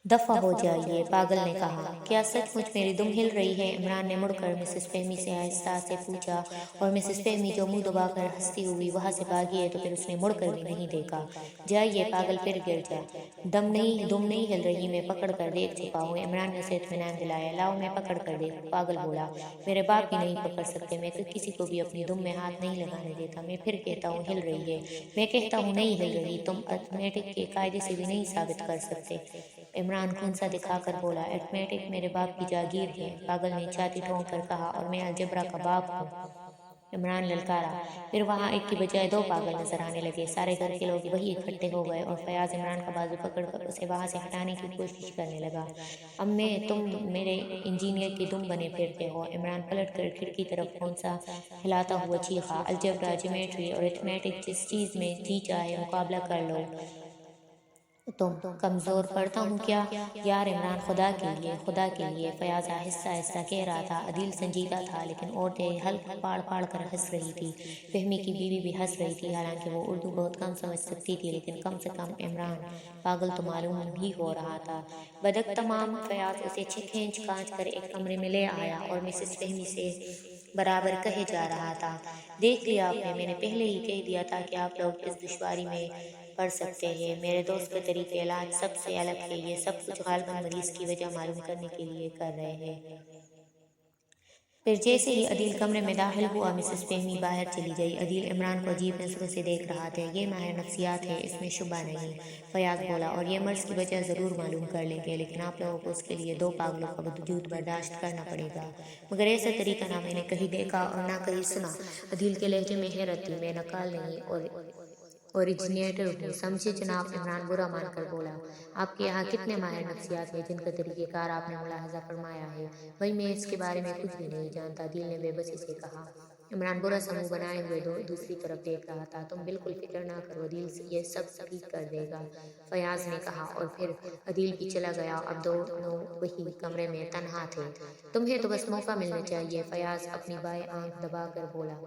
دفع ہو جائیے، پاگل نے کہا۔ کیا سچ مچ میری دم ہل رہی ہے؟ عمران نے مڑ کر مسز فہمی سے آہستہ سے پوچھا اور مسز فہمی جو منہ دبا کر ہنستی ہوئی وہاں سے بھاگی ہے تو پھر اس نے مڑ کر بھی نہیں دیکھا۔ جائیے، پاگل پھر گر جا۔ دم نہیں ہل رہی، میں پکڑ کر دیکھ چکا ہوں، عمران نے اسے اطمینان دلایا۔ لاؤ میں پکڑ کر دیکھوں، پاگل بولا۔ میرے باپ بھی نہیں پکڑ سکتے، میں کسی کو بھی اپنی دم میں ہاتھ نہیں لگانے دیتا۔ میں پھر کہتا ہوں ہل رہی ہے، میں کہتا ہوں نہیں ہل رہی، تم ارتھمیٹک کے قاعدے سے بھی نہیں ثابت کر سکتے۔ عمران خون سا دکھا کر بولا، ارتھمیٹک میرے باپ کی جاگیر ہے، پاگل نے چھاتی ٹھونک کر کہا، اور میں الجبرا کا باپ ہوں۔ عمران للکارا۔ پھر وہاں ایک کی بجائے دو پاگل نظر آنے لگے۔ سارے گھر کے لوگ وہی اکٹھے ہو گئے اور فیاض عمران کا بازو پکڑ کر اسے وہاں سے ہٹانے کی کوشش کرنے لگا۔ امّے تم میرے انجینئر کی دم بنے پھرتے ہو۔ عمران پلٹ کر کھڑکی طرف کونسا ہلاتا ہوا چیخا۔ الجبرا، جیومیٹری اور ارتھمیٹک جس چیز میں جی چاہے مقابلہ کر لو۔ تم کمزور پڑتا ہوں کیا؟ یار عمران، خدا کے لیے، فیاض آہستہ آہستہ کہہ رہا تھا۔ عدیل سنجیدہ تھا لیکن عورتیں حلق پاڑ پاڑ کر ہنس رہی تھی۔ فہمی کی بیوی بھی ہنس رہی تھی، حالانکہ وہ اردو بہت کم سمجھ سکتی تھی، لیکن کم سے کم عمران پاگل تو معلوم ہی ہو رہا تھا۔ بدک تمام فیاض اسے کھینچ کھانچ کر ایک کمرے میں لے آیا اور مسز فہمی سے برابر کہے جا رہا تھا، دیکھ لیا آپ نے، میں نے پہلے ہی کہہ دیا تھا کہ آپ لوگ اس دشواری میں پڑ سکتے ہیں۔ میرے دوست کے طریقہ علاج سب سے الگ ہے، یہ سب کچھ غالباً مریض کی وجہ معلوم کرنے کے لیے کر رہے ہیں۔ پھر جیسے ہی عدیل کمرے میں داخل ہوا، مسز فہمی باہر چلی گئی۔ عدیل عمران کو عجیب نظروں سے دیکھ رہا تھا۔ یہ ماہر نفسیات ہے، اس میں شبہ نہیں، فیاض بولا، اور یہ مرض کی وجہ ضرور معلوم کر لیں گے، لیکن آپ لوگوں کو اس کے لیے 2 پاگلوں کا وجود برداشت کرنا پڑے گا۔ مگر ایسا طریقہ نہ میں نے کہیں دیکھا اور نہ کہیں سنا۔ عدیل کے لہجے میں حیرت تھی۔ میں نقال نہیں اور اوریجنیٹر ہوں، سمجھے جناب؟ عمران برا مان کر بولا۔ آپ کے یہاں کتنے ماہر نفسیات ہیں جن کا طریقہ کار آپ نے ملاحظہ فرمایا ہے؟ بھائی میں اس کے بارے میں کچھ بھی نہیں جانتا، عدیل نے بے بسی سے کہا۔ عمران برا سا منہ بنائے ہوئے دوسری طرف دیکھ رہا تھا۔ تم بالکل فکر نہ کرو، عدیل یہ سب ٹھیک کر دے گا، فیاض نے کہا، اور پھر عدیل بھی چلا گیا۔ اب دونوں وہی کمرے میں تنہا تھے۔ تمہیں تو بس موقع ملنا چاہیے، فیاض اپنی بائیں آنکھ دبا کر بولا۔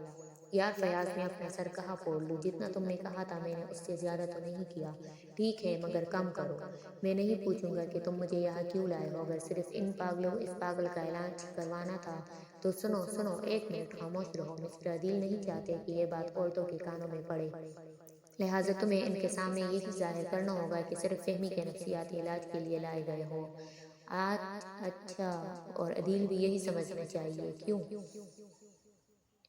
یار فیاض، میں اپنا سر کہاں پھوڑ لوں؟ جتنا تم نے کہا تھا میں نے اس سے زیادہ تو نہیں کیا۔ ٹھیک ہے مگر کم کرو۔ میں نہیں پوچھوں گا کہ تم مجھے یہاں کیوں لائے ہو، اگر صرف اس پاگل کا علاج کروانا تھا تو سنو، ایک منٹ خاموش رہو۔ مسٹر عدیل نہیں چاہتے کہ یہ بات عورتوں کے کانوں میں پڑے، لہٰذا تمہیں ان کے سامنے یہی ظاہر کرنا ہوگا کہ صرف فہمی کے نفسیاتی علاج کے لیے لائے گئے ہو۔ اچھا، اور عدیل بھی یہی سمجھنا چاہیے، کیوں؟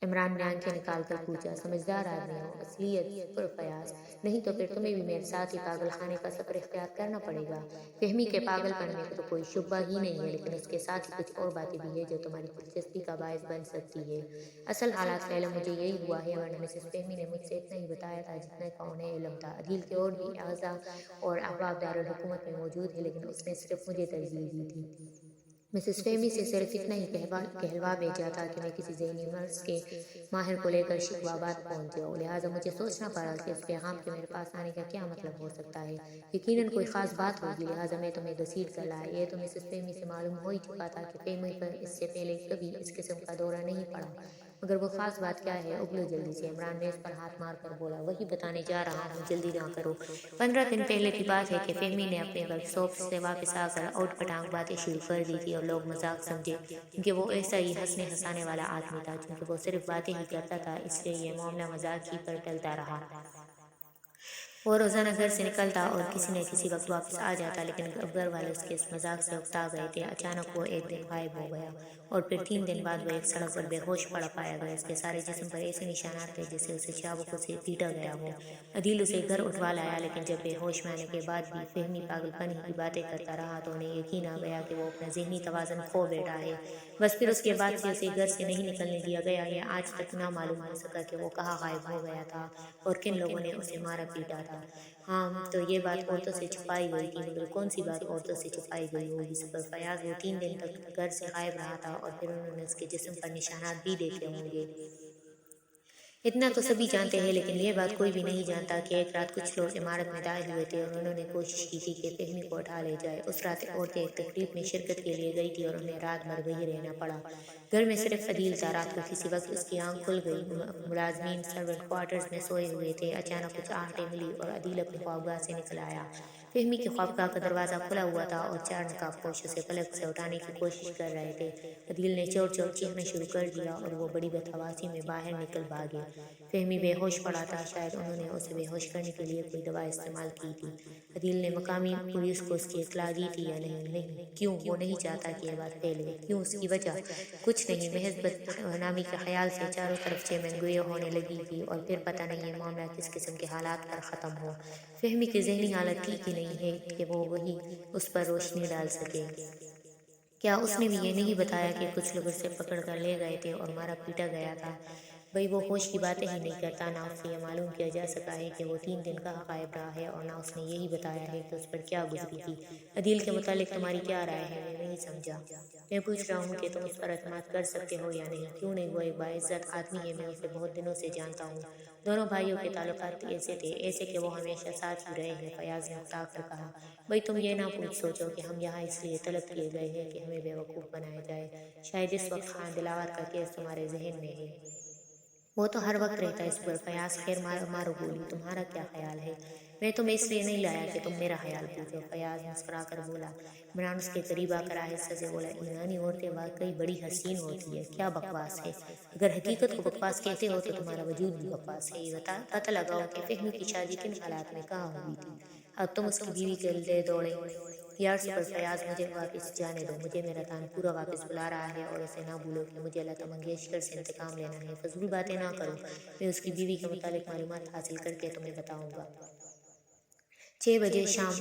عمران نے آنکھیں نکال کر پوچھا۔ سمجھدار آدمی ہو، اصلیت پر فیاض، نہیں تو پھر تمہیں بھی میرے ساتھ ہی پاگل خانے کا سفر اختیار کرنا پڑے گا۔ فہمی کے پاگل پن میں تو کوئی شبہ ہی نہیں ہے، لیکن اس کے ساتھ ہی کچھ اور باتیں بھی ہیں جو تمہاری دلچسپی کا باعث بن سکتی ہے۔ اصل حالات کا علم مجھے یہی ہوا ہے، ورنہ مسز فہمی نے مجھ سے اتنا ہی بتایا تھا جتنا کا انہیں علم تھا۔ عدیل کے اور بھی اعضاء اور احباب دارالحکومت میں موجود ہیں، لیکن اس نے صرف مجھے ترجیح دی تھی۔ مسز فہمی سے صرف اتنا ہی کہلوا بھیجا تھا کہ میں کسی ذہنی مرض کے ماہر کو لے کر شکوہ بات پہنچ جاؤں، لہٰذا مجھے سوچنا پڑا کہ اس پیغام کے میرے پاس آنے کا کیا مطلب ہو سکتا ہے۔ یقیناً کوئی خاص بات ہوگی، لہٰذا میں تمہیں گھسیٹ کر لایا۔ یہ تو مسز فہمی سے معلوم ہو ہی چکا تھا کہ فہمی پر اس سے پہلے کبھی اس قسم کا دورہ نہیں پڑا، مگر وہ خاص بات کیا ہے؟ اگلو جلدی سے، عمران میز پر ہاتھ مار کر بولا۔ وہی بتانے جا رہا ہوں، جلدی نہ کرو۔ 15 دن پہلے کی بات ہے کہ فہمی نے اپنے ورک شاپ سے واپس آ کر اوٹ پٹانگ باتیں شروع کر دی تھی اور لوگ مذاق سمجھے، کیونکہ وہ ایسا ہی ہنسنے ہنسانے والا آدمی تھا۔ چونکہ وہ صرف باتیں ہی کرتا تھا، اس لیے یہ معاملہ مذاق ہی پر ٹلتا رہا۔ وہ روزانہ گھر سے نکلتا اور کسی نہ کسی وقت واپس آ جاتا، لیکن اب گھر والے اس کے اس مذاق سے اکتا گئے تھے۔ اچانک وہ ایک دن غائب ہو گیا اور پھر 3 دن بعد وہ ایک سڑک پر بے ہوش پڑا پایا گیا۔ اس کے سارے جسم پر ایسے نشانات تھے جیسے اسے چابکوں سے پیٹا گیا ہو۔ عدیل اسے گھر اٹھوا لایا، لیکن جب بے ہوش میں آنے کے بعد بھی فہمی پاگل پن کی باتیں کرتا رہا تو انہیں یقین آ گیا کہ وہ اپنا ذہنی توازن کھو بیٹھا ہے۔ بس پھر اس کے بعد سے اسے گھر سے نہیں نکلنے دیا گیا۔ یہ آج تک نہ معلوم ہو سکا کہ وہ کہاں غائب ہو گیا تھا اور کن لوگوں نے اسے مارا پیٹا تھا۔ ہاں، تو یہ بات عورتوں سے چھپائی گئی تھی، مگر کون سی بات عورتوں سے چھپائی گئی ہوگی؟ سپر فیاض، وہ 3 دن تک گھر سے غائب رہا تھا اور پھر انہوں نے اس کے جسم پر نشانات بھی دیکھے ہوں گے۔ اتنا تو سبھی جانتے ہیں، لیکن یہ بات کوئی بھی نہیں جانتا کہ ایک رات کچھ لوگ عمارت میں داخل ہوئے تھے اور انہوں نے کوشش کی تھی کہ فہمی کو اٹھا لے جائے۔ اس رات عورتیں ایک تقریب میں شرکت کے لیے گئی تھی اور انہیں رات بھر وہیں رہنا پڑا۔ گھر میں صرف عدیل تھا۔ رات کو کسی وقت اس کی آنکھ کھل گئی۔ ملازمین سرونٹ کوارٹرز میں سوئے ہوئے تھے۔ اچانک کچھ آہٹیں ملی اور عدیل اپنی خوابگاہ سے نکل آیا۔ فہمی کی خوابگاہ کا دروازہ کھلا ہوا تھا اور 4 نقاب پوش اسے پلنگ سے اٹھانے کی کوشش کر رہے تھے۔ عدیل نے چور چور چیخنا شروع کر دیا اور وہ بڑی بدحواسی میں باہر نکل بھاگے۔ فہمی بے ہوش پڑا تھا، شاید انہوں نے اسے بے ہوش کرنے کے لیے کوئی دوا استعمال کی تھی۔ عدیل نے مقامی پولیس کو اس کی اطلاع دی تھی یا نہیں؟ نہیں۔ کیوں؟ وہ نہیں چاہتا کہ یہ بات پھیلے۔ کیوں؟ اس کی وجہ کچھ نہیں، محض بدنامی کے خیال سے چاروں طرف چیمن گوئی ہونے لگی تھی اور پھر پتہ نہیں یہ معاملہ کس قسم کے حالات پر ختم ہو۔ فہمی کی ذہنی حالت ٹھیک ہی نہیں ہے کہ وہ وہی اس پر روشنی ڈال سکے۔ کیا اس نے بھی یہ نہیں بتایا کہ کچھ لوگ اسے پکڑ کر لے گئے تھے اور مارا پیٹا گیا تھا؟ بھئی وہ ہوش کی باتیں ہی نہیں کرتا، نہ اس سے یہ معلوم کیا جا سکا ہے کہ وہ 3 دن کہاں غائب رہا ہے، اور نہ اس نے یہی بتایا ہے کہ اس پر کیا گزری تھی۔ عدیل کے متعلق تمہاری کیا رائے ہے؟ میں نہیں سمجھا۔ میں پوچھ رہا ہوں کہ تم اس پر اعتماد کر سکتے ہو یا نہیں۔ کیوں نہیں، وہ ایک باعزت آدمی ہے، میں اسے بہت دنوں سے جانتا ہوں۔ دونوں بھائیوں کے تعلقات ایسے تھے کہ وہ ہمیشہ ساتھ ہی رہے ہیں، فیاض نے اکتا کر کہا۔ بھئی تم یہ نہ سوچو کہ ہم یہاں اس لیے طلب کیے گئے ہیں کہ ہمیں بیوقوف بنایا جائے۔ شاید اس وقت خان دلاور کا کیس تمہارے ذہن میں ہے۔ وہ تو ہر وقت رہتا ہے اس پر۔ فیاض خیر مارو گولی، تمہارا کیا خیال ہے؟ میں تمہیں اس لیے نہیں لایا کہ تم میرا خیال پوچھو، فیاض مسکرا کر بولا۔ عمران اس کے قریب آ کر آہستہ سے بولا، ایرانی عورتیں واقعی بڑی حسین ہوتی ہے، کیا بکواس ہے۔ اگر حقیقت کو بکواس کہتے ہو تو تمہارا وجود بھی بکواس ہے۔ یہ پتہ لگاؤ کہ فہمی کی شادی کن حالات میں کہاں ہوئی تھی۔ اب تم اس کی بیوی کے لیے دوڑے۔ یار سپر فیاض، مجھے واپس جانے دو، مجھے میرا تانپورہ واپس بلا رہا ہے، اور اسے نہ بھولو کہ مجھے لتا منگیشکر سے انتقام لینا ہے۔ فضول باتیں نہ کرو، میں اس کی بیوی کے متعلق معلومات حاصل کر کے تمہیں بتاؤں گا۔ 6 بجے شام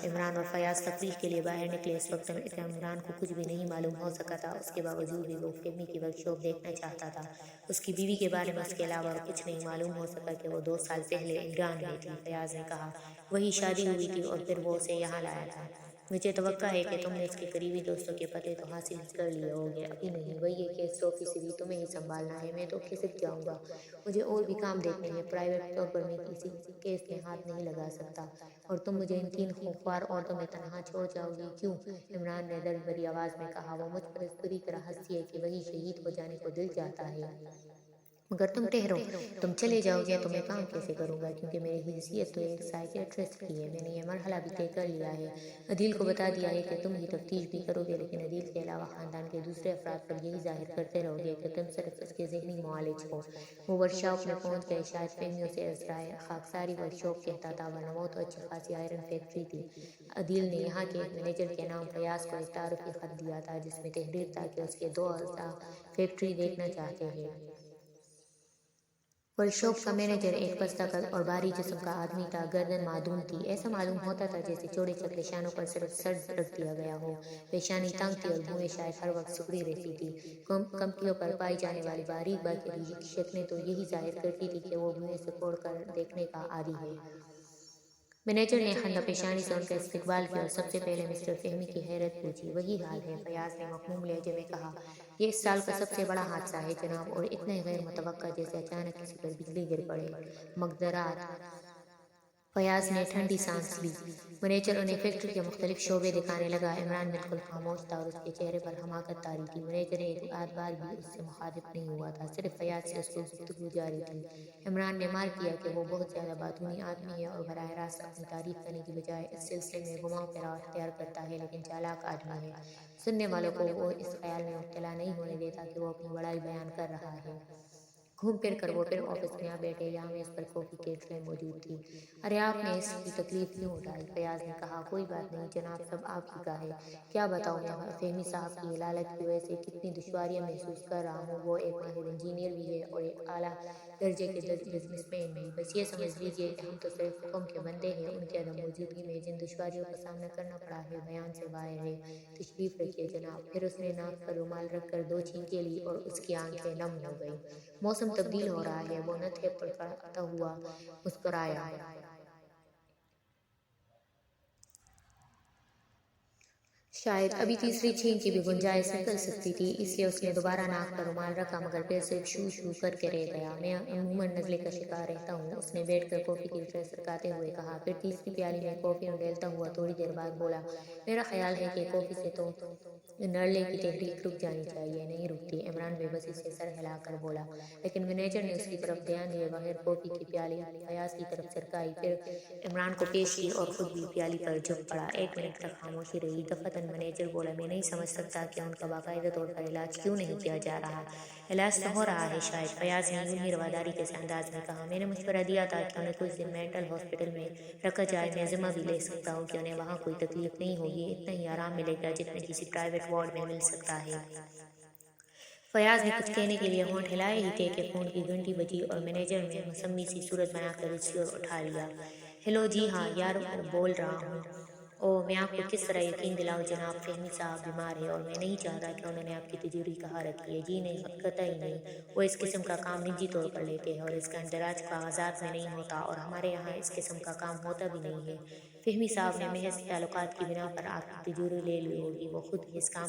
عمران اور فیاض تفریح کے لیے باہر نکلے۔ اس وقت عمران کو کچھ بھی نہیں معلوم ہو سکا تھا، اس کے باوجود بھی وہ فہمی کی ورکشاپ دیکھنا چاہتا تھا۔ اس کی بیوی کے بارے میں اس کے علاوہ اور کچھ نہیں معلوم ہو سکا کہ وہ 2 سال پہلے ایران میں تھی۔ فیاض نے کہا، وہی شادی ہوئی تھی اور پھر وہ اسے یہاں لایا تھا۔ مجھے توقع ہے کہ تم نے اس کے قریبی دوستوں کے پتے تو حاصل کر لیے ہوں گے۔ ابھی نہیں، وہی یہ کیس 100% تمہیں ہی سنبھالنا ہے، میں تو کھسک جاؤں گا، مجھے اور بھی کام دیکھنے ہیں۔ پرائیویٹ طور پر میں کسی کیس میں ہاتھ نہیں لگا سکتا، اور تم مجھے ان 3 خوفوار عورتوں میں تنہا چھوڑ جاؤ گی؟ کیوں؟ عمران نے درد بھری آواز میں کہا۔ وہ مجھ پر اس بری طرح ہنسی ہے کہ وہی شہید ہو جانے کو دل چاہتا ہے۔ مگر تم ٹھہرو، تم چلے جاؤ گے تو میں کام کیسے کروں گا؟ کیونکہ میری حیثیت تو ایک سائیکیٹرسٹ کی ہے، میں نے یہ مرحلہ بھی طے کر لیا ہے۔ عدیل کو بتا دیا ہے کہ تم ہی تفتیش بھی کرو گے، لیکن عدیل کے علاوہ خاندان کے دوسرے افراد پر یہی ظاہر کرتے رہو گے کہ تم صرف اس کے ذہنی معالج ہو۔ وہ ورکشاپ میں پہنچ گئے۔ شاید فہمیوں سے عذرائے خاکساری ورکشاپ کہتا تھا، ورنہ وہ تو اچھی خاصی آئرن فیکٹری تھی۔ عدیل نے یہاں کے ایک مینیجر کے نام فیاض کو ایک تعارفی خط دیا تھا، جس میں تحریر تھا کہ اس کے 2 اعضاء فیکٹری دیکھنا چاہتے ہیں۔ ورکشاپ کا مینیجر ایک پستہ قد اور بھاری جسم کا آدمی تھا، گردن معدوم تھی، ایسا معلوم ہوتا تھا جیسے چوڑے چکلے شانوں پر صرف سر رکھ دیا گیا ہو۔ پیشانی تنگ تھی اور بھویں شاید ہر وقت سکڑی رہتی تھی۔ کمپنیوں پر پائی جانے والی باریک باریک شکلیں تو یہی ظاہر کرتی تھی کہ وہ بھویں سے کوڑ کر دیکھنے کا عادی ہے۔ مینیجر نے خندہ پیشانی سے ان کا استقبال کیا اور سب سے پہلے مسٹر فہمی کی حیرت پوچھی۔ وہی حال ہے، فیاض نے مغموم لہجے میں کہا۔ یہ اس سال کا سب سے بڑا حادثہ ہے جناب، اور اتنے غیر متوقع جیسے اچانک کسی پر بجلی گر پڑے۔ مقدرات۔ فیاض نے ٹھنڈی سانس لی۔ مینیجر انہیں فیکٹری کے مختلف شعبے دکھانے لگا۔ عمران بالکل خاموش تھا اور اس کے چہرے پر حماقت طاری تھی۔ مینیجر ایک آدھ بار بھی اس سے مخاطب نہیں ہوا تھا، صرف فیاض سے اس کو گفتگو جاری تھی۔ عمران نے مار کیا کہ وہ بہت زیادہ باتونی آدمی ہے اور براہ راست اپنی تعریف کرنے کی بجائے اس سلسلے میں گھماؤ پھراؤ اختیار کرتا ہے، لیکن چالاک آدمی ہے۔ سننے والوں کو وہ اس خیال میں مبتلا نہیں ہونے دیتا کہ وہ اپنی بڑائی بیان کر رہا ہے۔ گھوم پھر کر وہ پھر آفس میں آ بیٹھے، جہاں میز پر کافی کی ٹرے موجود تھی۔ ارے آپ نے اس کی تکلیف کیوں اٹھائی؟ فیاض نے کہا، کوئی بات نہیں جناب، سب آپ ہی کا ہے۔ کیا بتاؤں میں فہمی صاحب کی لالچ کی وجہ سے کتنی دشواریاں محسوس کر رہا ہوں۔ وہ ایک ماہر انجینئر بھی ہے اور ایک اعلیٰ درجے کے بزنس مین بھی۔ بس یہ سمجھ لیجیے کہ ہم تو صرف حکم کے بندے ہیں۔ ان کی عدم موجودگی میں جن دشواریوں کا سامنا کرنا پڑا ہے بیان سے باہر ہے۔ تشریف رکھیے جناب۔ پھر اس نے ناک پر رومال رکھ کر 2 چھینکیں لی اور اس کی آنکھیں نم ہو گئیں۔ موسم تبدیل ہو رہا ہے، وہ نتھے پڑتا ہوا مسکرایا۔ شاید ابھی تیسری چھینک کی بھی گنجائش نکل سکتی تھی، اس لیے اس نے دوبارہ ناک پر رومال رکھا، مگر پھر صرف شو شو کر کے رہ گیا۔ میں عموماً نزلے کا شکار رہتا ہوں، اس نے بیٹھ کر کافی کی ٹرے سرکاتے ہوئے کہا۔ پھر تیسری پیالی میں کافی انڈیلتا ہوا تھوڑی دیر بعد بولا، میرا خیال ہے کہ کافی سے تو نرلے کی تحریک رک جانی چاہیے۔ نہیں رکتی، عمران بے بسی سے سر ہلا کر بولا۔ لیکن مینیجر نے اس کی طرف دھیان دیے بغیر کافی کی پیالی فیاض کی طرف سرکائی، پھر عمران کو پیش کی اور خود بھی پیالی پر جھک پڑا۔ 1 منٹ تک خاموشی رہی۔ دفعتاً مینیجر بولا، میں نہیں سمجھ سکتا کہ ان کا باقاعدہ طور پر علاج کیوں نہیں کیا جا رہا۔ علاج تو ہو رہا ہے شاید، فیاض نے یوں ہی رواداری کے انداز میں کہا۔ میں نے مشورہ دیا تھا کہ انہیں کچھ دن مینٹل ہاسپٹل میں رکھا جائے، میں ذمہ بھی لے سکتا ہوں کہ انہیں وہاں کوئی تکلیف نہیں ہوگی، اتنا ہی آرام ملے گا جتنا کسی پرائیویٹ وارڈ میں مل سکتا ہے۔ فیاض نے کچھ کہنے کے لیے ہونٹ ہلائے ہی تھے کہ فون کی گھنٹی بجی اور مینیجر نے مسمی سی صورت بنا کر ریسیور اٹھا لیا۔ ہیلو، جی ہاں یار بول رہا ہوں۔ اوہ میں آپ کو کس طرح یقین دلاؤں جناب، فہمی صاحب بیمار ہے اور میں نہیں چاہتا کہ انہوں نے آپ کی تجوری کہاں رکھی ہے۔ جی نہیں، قطعی نہیں، وہ اس قسم کا کام نجی طور پر لیتے ہیں اور اس کا اندراج کاغذات میں نہیں ہوتا، اور ہمارے یہاں اس قسم کا کام ہوتا بھی نہیں ہے۔ فہمی صاحب نے محض تعلقات کی بنا پر آپ کی تجوری لے لی ہوگی، وہ خود اس کا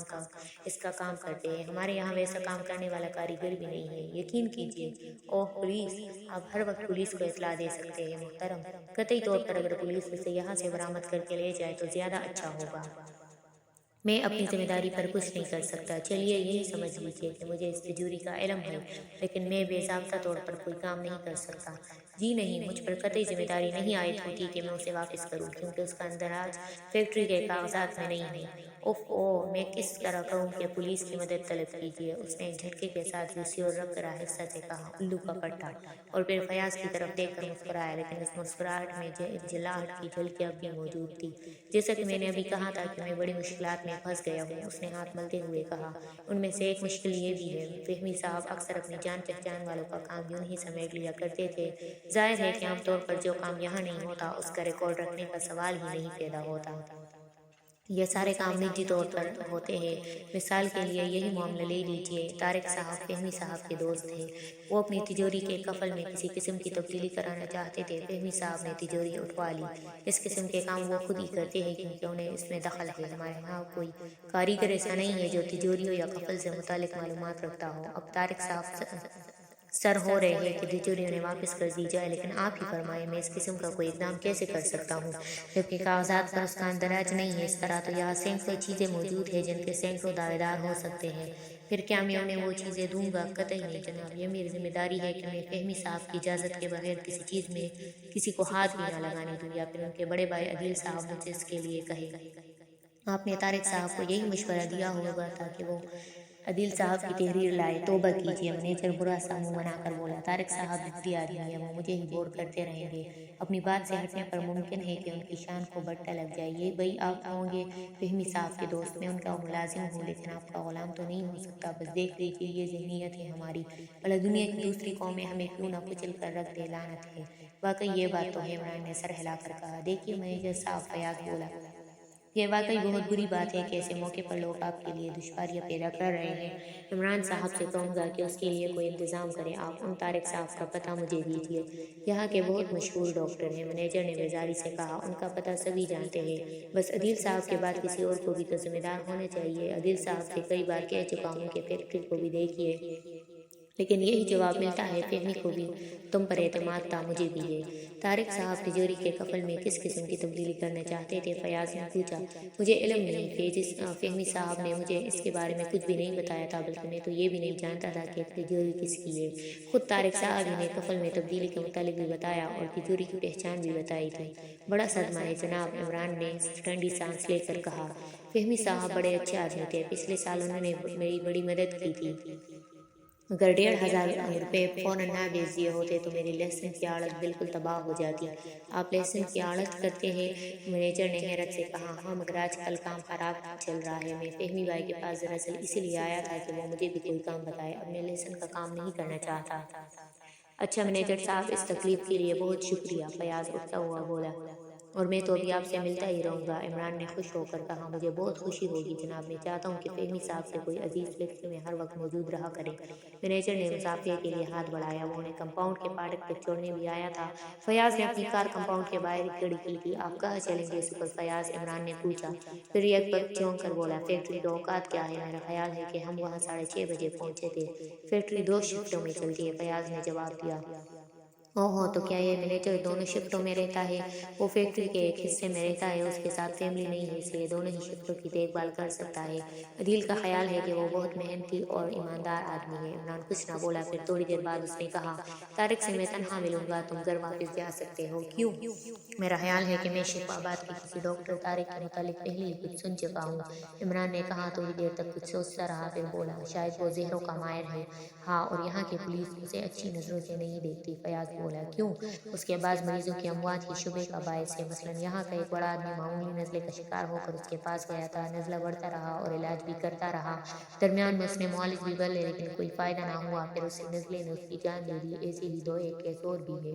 کام کرتے ہیں، ہمارے یہاں ویسا کام کرنے والا کاریگر بھی نہیں ہے، یقین کیجیے۔ اوہ پولیس! آپ ہر وقت پولیس کو اطلاع دے سکتے ہیں محترم۔ قطعی طور پر اگر پولیس اسے یہاں سے برآمد کر کے لے جائے تو زیادہ اچھا ہوگا۔ میں اپنی ذمہ داری پر کچھ نہیں کر سکتا۔ چلیے یہی سمجھ لیجیے کہ مجھے اس تجوری کا علم ہے، لیکن میں بے ضابطہ طور پر کوئی کام نہیں کر سکتا۔ جی نہیں، مجھ پر قطعی ذمہ داری نہیں عائد ہوتی کہ میں اسے واپس کروں، کیونکہ اس کا اندراج فیکٹری کے کاغذات میں نہیں ہے۔ اف اوہ، میں کس طرح کہوں کہ پولیس کی مدد طلب کیجیے؟ اس نے ایک جھٹکے کے ساتھ روسی اور رگ کر آہستہ سے کہا، الو کا پٹا، اور پھر فیاض کی طرف دیکھ کر مسکرایا، لیکن اس مسکراہٹ میں ایک جلاہٹ کی جھلک اب بھی موجود تھی۔ جیسا کہ میں نے ابھی کہا تھا کہ میں بڑی مشکلات میں پھنس گیا ہوں، اس نے ہاتھ ملتے ہوئے کہا۔ ان میں سے ایک مشکل یہ بھی ہے، فہمی صاحب اکثر اپنی جان پہچان والوں کا کام یوں ہی سمیٹ لیا کرتے تھے۔ ظاہر ہے کہ عام طور پر جو کام یہاں نہیں ہوتا اس کا ریکارڈ رکھنے کا سوال ہی نہیں پیدا ہوتا۔ یہ سارے کام نجی طور پر ہوتے ہیں۔ مثال کے لیے یہی معاملہ لے لیجیے، طارق صاحب فہمی صاحب کے دوست تھے، وہ اپنی تجوری کے کفل میں کسی قسم کی تبدیلی کرانا چاہتے تھے۔ فہمی صاحب نے تجوری اٹھوا لی۔ اس قسم کے کام وہ خود ہی کرتے ہیں کیونکہ انہیں اس میں دخل ہے۔ ہمارے ہاں کوئی کاریگر ایسا نہیں ہے جو تجوریوں یا کفل سے متعلق معلومات رکھتا ہو۔ اب طارق صاحب سر ہو رہے ہیں کہ تجوری انہیں واپس کر دی جائے، لیکن آپ ہی فرمائیں میں اس قسم کا کوئی اقدام کیسے کر سکتا ہوں جبکہ کاغذات پر اس کا اندراج نہیں ہے؟ اس طرح تو یہاں سینکڑوں چیزیں موجود ہیں جن کے سینکڑوں دعوے دار ہو سکتے ہیں، پھر کیا میں انہیں وہ چیزیں دوں گا؟ قطعی نہیں جناب، یہ میری ذمہ داری ہے کہ میں فہمی صاحب کی اجازت کے بغیر کسی چیز میں کسی کو ہاتھ بھی نہ لگانے دوں، یا پھر ان کے بڑے بھائی عدیل صاحب مجھ سے اس کے لیے کہے۔ آپ نے طارق صاحب کو یہی مشورہ دیا ہوگا تاکہ وہ عدیل صاحب کی تحریر لائے۔ توبہ کیجیے، منیجر برا سا منہ بنا کر بولا۔ طارق صاحب جدی آدمی ہیں، وہ مجھے ہی بور کرتے رہیں گے، اپنی بات سے ہٹنے پر ممکن ہے کہ ان کی شان کو بٹا لگ جائے۔ یہ بھئی آپ ہوں گے فہمی صاحب کے دوست، میں ان کا ملازم ہوں، لیکن آپ کا غلام تو نہیں ہو سکتا۔ بس دیکھ لیجیے یہ ذہنیت ہے ہماری، بھلا دنیا کی دوسری قومیں ہمیں کیوں نہ کچل کر رکھ دے، لعنت ہے۔ واقعی یہ بات تو ہے، عمران نے سر ہلا کر کہا۔ دیکھیے منیجر صاحب، فیاض بولا، یہ واقعی بہت بری بات ہے کہ ایسے موقع پر لوگ آپ کے لیے دشواریاں پیدا کر رہے ہیں۔ عمران صاحب سے کہوں گا کہ اس کے لیے کوئی انتظام کریں۔ آپ ان طارق صاحب کا پتہ مجھے دیجیے، یہاں کے بہت مشہور ڈاکٹر ہیں، منیجر نے بیزاری سے کہا۔ ان کا پتہ سبھی جانتے ہیں، بس عدیل صاحب کے بعد کسی اور کو بھی تو ذمہ دار ہونا چاہیے۔ عدیل صاحب سے کئی بار کہہ چکا ہوں کہ فیکٹری کو بھی دیکھیے، لیکن یہی جواب ملتا ہے، فہمی کو بھی تم پر اعتماد تھا، مجھے بھی ہے۔ طارق صاحب تجوری کے کفل میں کس قسم کی تبدیلی کرنا چاہتے تھے؟ فیاض نے پوچھا۔ مجھے علم نہیں، فہمی صاحب نے مجھے اس کے بارے میں کچھ بھی نہیں بتایا تھا، بلکہ میں تو یہ بھی نہیں جانتا تھا کہ تجوری کس کی ہے۔ خود طارق صاحب ہی نے کفل میں تبدیلی کے متعلق بھی بتایا اور تجوری کی پہچان بھی بتائی تھی۔ بڑا صدمہ ہے جناب، عمران نے ٹھنڈی سانس لے کر کہا۔ فہمی صاحب بڑے اچھے آدمی تھے، پچھلے سال انہوں نے میری بڑی مدد کی تھی۔ اگر 1,500 روپے فوراً نہ بھیج دیے ہوتے تو میری لہسن کی آڑت بالکل تباہ ہو جاتی۔ آپ لہسن کی آڑت کرتے ہیں؟ منیجر نے حیرت سے کہا۔ ہاں، مگر آج کل کام خراب چل رہا ہے۔ میں فہمی بھائی کے پاس دراصل اسی لیے آیا تھا کہ وہ مجھے بھی کوئی کام بتائے، اب میں لہسن کا کام نہیں کرنا چاہتا۔ اچھا منیجر صاحب، اس تکلیف کے لیے بہت شکریہ، فیاض اٹھتا ہوا بولا۔ اور میں تو ابھی آپ سے ملتا ہی رہوں گا، عمران نے خوش ہو کر کہا۔ مجھے بہت خوشی ہوگی جناب، میں چاہتا ہوں کہ فہمی صاحب سے کوئی عزیز فیکٹری میں ہر وقت موجود رہا کرے۔ منیجر نے مصافحے کے لیے ہاتھ بڑھایا، وہ انہیں کمپاؤنڈ کے فاٹک تک چھوڑنے بھی آیا تھا۔ فیاض نے اپنی کار کمپاؤنڈ کے باہر کھڑی کی تھی۔ آپ کہاں چلیں گے سپر فیاض؟ عمران نے پوچھا، پھر یک پلٹ چونک کر بولا، فیکٹری کا اوقات کیا ہے؟ میرا خیال ہے کہ ہم وہاں 6:30 بجے پہنچے تھے۔ فیکٹری 2 شفٹوں میں چلتی ہے، فیاض نے جواب دیا۔ اوہ تو کیا یہ منیجر دونوں شفٹوں میں رہتا ہے؟ وہ فیکٹری کے ایک حصے میں رہتا ہے، اس کے ساتھ فیملی نہیں ہے، اس لیے دونوں ہی شفٹوں کی دیکھ بھال کر سکتا ہے۔ عدیل کا خیال ہے کہ وہ بہت محنتی اور ایماندار آدمی ہے۔ عمران کچھ نہ بولا، پھر تھوڑی دیر بعد اس نے کہا، طارق سے میں تنہا ملوں گا، تم گھر واپس جا سکتے ہو۔ کیوں؟ میرا خیال ہے کہ میں شیخ آباد کے کسی ڈاکٹر طارق کے متعلق پہلے ہی کچھ سن چکا ہوں۔ عمران نے کہا۔ تھوڑی دیر تک کچھ سوچتا رہا، پھر بولا، شاید وہ زہروں کا ماہر ہے۔ ہاں، اور یہاں کی پولیس اسے اچھی نظروں سے نہیں دیکھتی۔ فیاض بولا۔ کیوں؟ اس کے بعض مریضوں کی اموات ہی شبہ کا باعث ہے، مثلاً یہاں کا ایک بڑا آدمی معمولی نزلے کا شکار ہو کر اس کے پاس گیا تھا، نزلہ بڑھتا رہا اور علاج بھی کرتا رہا، درمیان میں اس نے معالج بھی بھر لے لیکن کوئی فائدہ نہ ہوا، پھر اسی نزلے نے اس کی جان لے لی۔ ایسے ہی 2 ایک کیس اور بھی ہے۔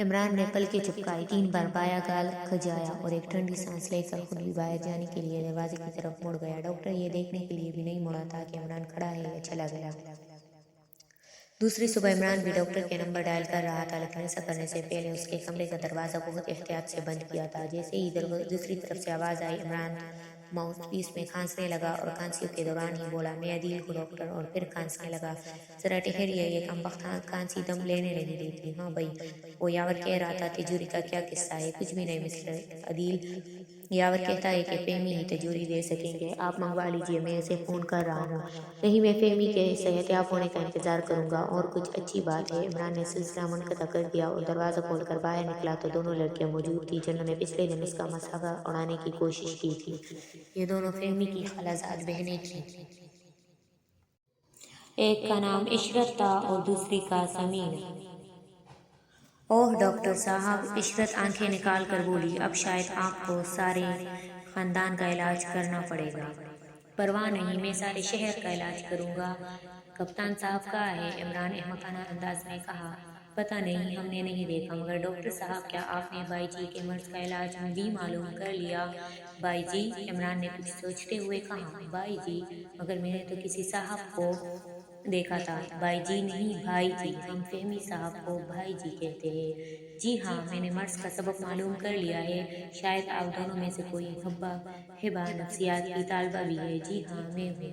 عمران نے پلکیں چپکائی، 3 بار بایاں گال کھجایا اور ایک ٹھنڈی سانس لے کر خود بھی باہر جانے کے لیے دروازے کی طرف مڑ گیا۔ ڈاکٹر یہ دیکھنے کے لیے بھی نہیں مڑا تھا کہ عمران کھڑا ہے یا چلا گیا۔ دوسری صبح عمران بھی ڈاکٹر کے نمبر ڈائل کر رہا تھا، لیکن ایسا کرنے سے پہلے اس کے کمرے کا دروازہ بہت احتیاط سے بند کیا تھا۔ جیسے ہی دوسری طرف سے آواز آئی، عمران ماؤتھ پیس میں کھانسنے لگا اور کھانسیوں کے دوران ہی بولا، میں عدیل ہوں ڈاکٹر، اور پھر کھانسنے لگا۔ ذرا ٹھہریے، یہ کمبخت کھانسی دم لینے نہیں دیتی۔ ہاں بھائی، وہ یاور کہہ رہا تھا تجوری کا کیا قصہ ہے؟ کچھ بھی نہیں مسٹر عدیل، یاور کہتا ہے کہ فہمی ہی تجوری دے سکیں گے، آپ منگوا لیجئے، میں اسے فون کر رہا ہوں۔ نہیں، میں فہمی کے صحتیاب ہونے کا انتظار کروں گا۔ اور کچھ اچھی بات ہے؟ عمران نے سلسلہ منقطع کر دیا اور دروازہ کھول کر باہر نکلا تو دونوں لڑکیاں موجود تھیں جنہوں نے پچھلے دن اس کا مسخرہ اڑانے کی کوشش کی تھی۔ یہ دونوں فہمی کی خالہ زاد بہنیں تھیں۔ ایک کا نام عشرت تھا اور دوسری کا ثمینہ۔ اوہ ڈاکٹر صاحب، عشرت آنکھیں نکال کر بولی، اب شاید آپ کو سارے خاندان کا علاج کرنا پڑے گا۔ پرواہ نہیں، میں سارے شہر کا علاج کروں گا۔ کپتان صاحب کہاں ہے؟ عمران احمقانہ انداز میں کہا۔ پتہ نہیں، ہم نے نہیں دیکھا، مگر ڈاکٹر صاحب کیا آپ نے بائی جی کے مرض کا علاج بھی معلوم کر لیا؟ بائی جی؟ عمران نے کچھ سوچتے ہوئے کہا۔ بائی جی؟ مگر میں نے تو کسی صاحب کو دیکھا تھا۔ بائی جی نہیں، بھائی جی، ہم فہمی صاحب کو بھائی جی کہتے ہیں۔ جی ہاں، میں نے مرض کا سبب معلوم کر لیا ہے، شاید آپ دونوں میں سے کوئی ہبہ نفسیات کی طالبہ بھی ہے۔ جی ہاں، میں ہوں۔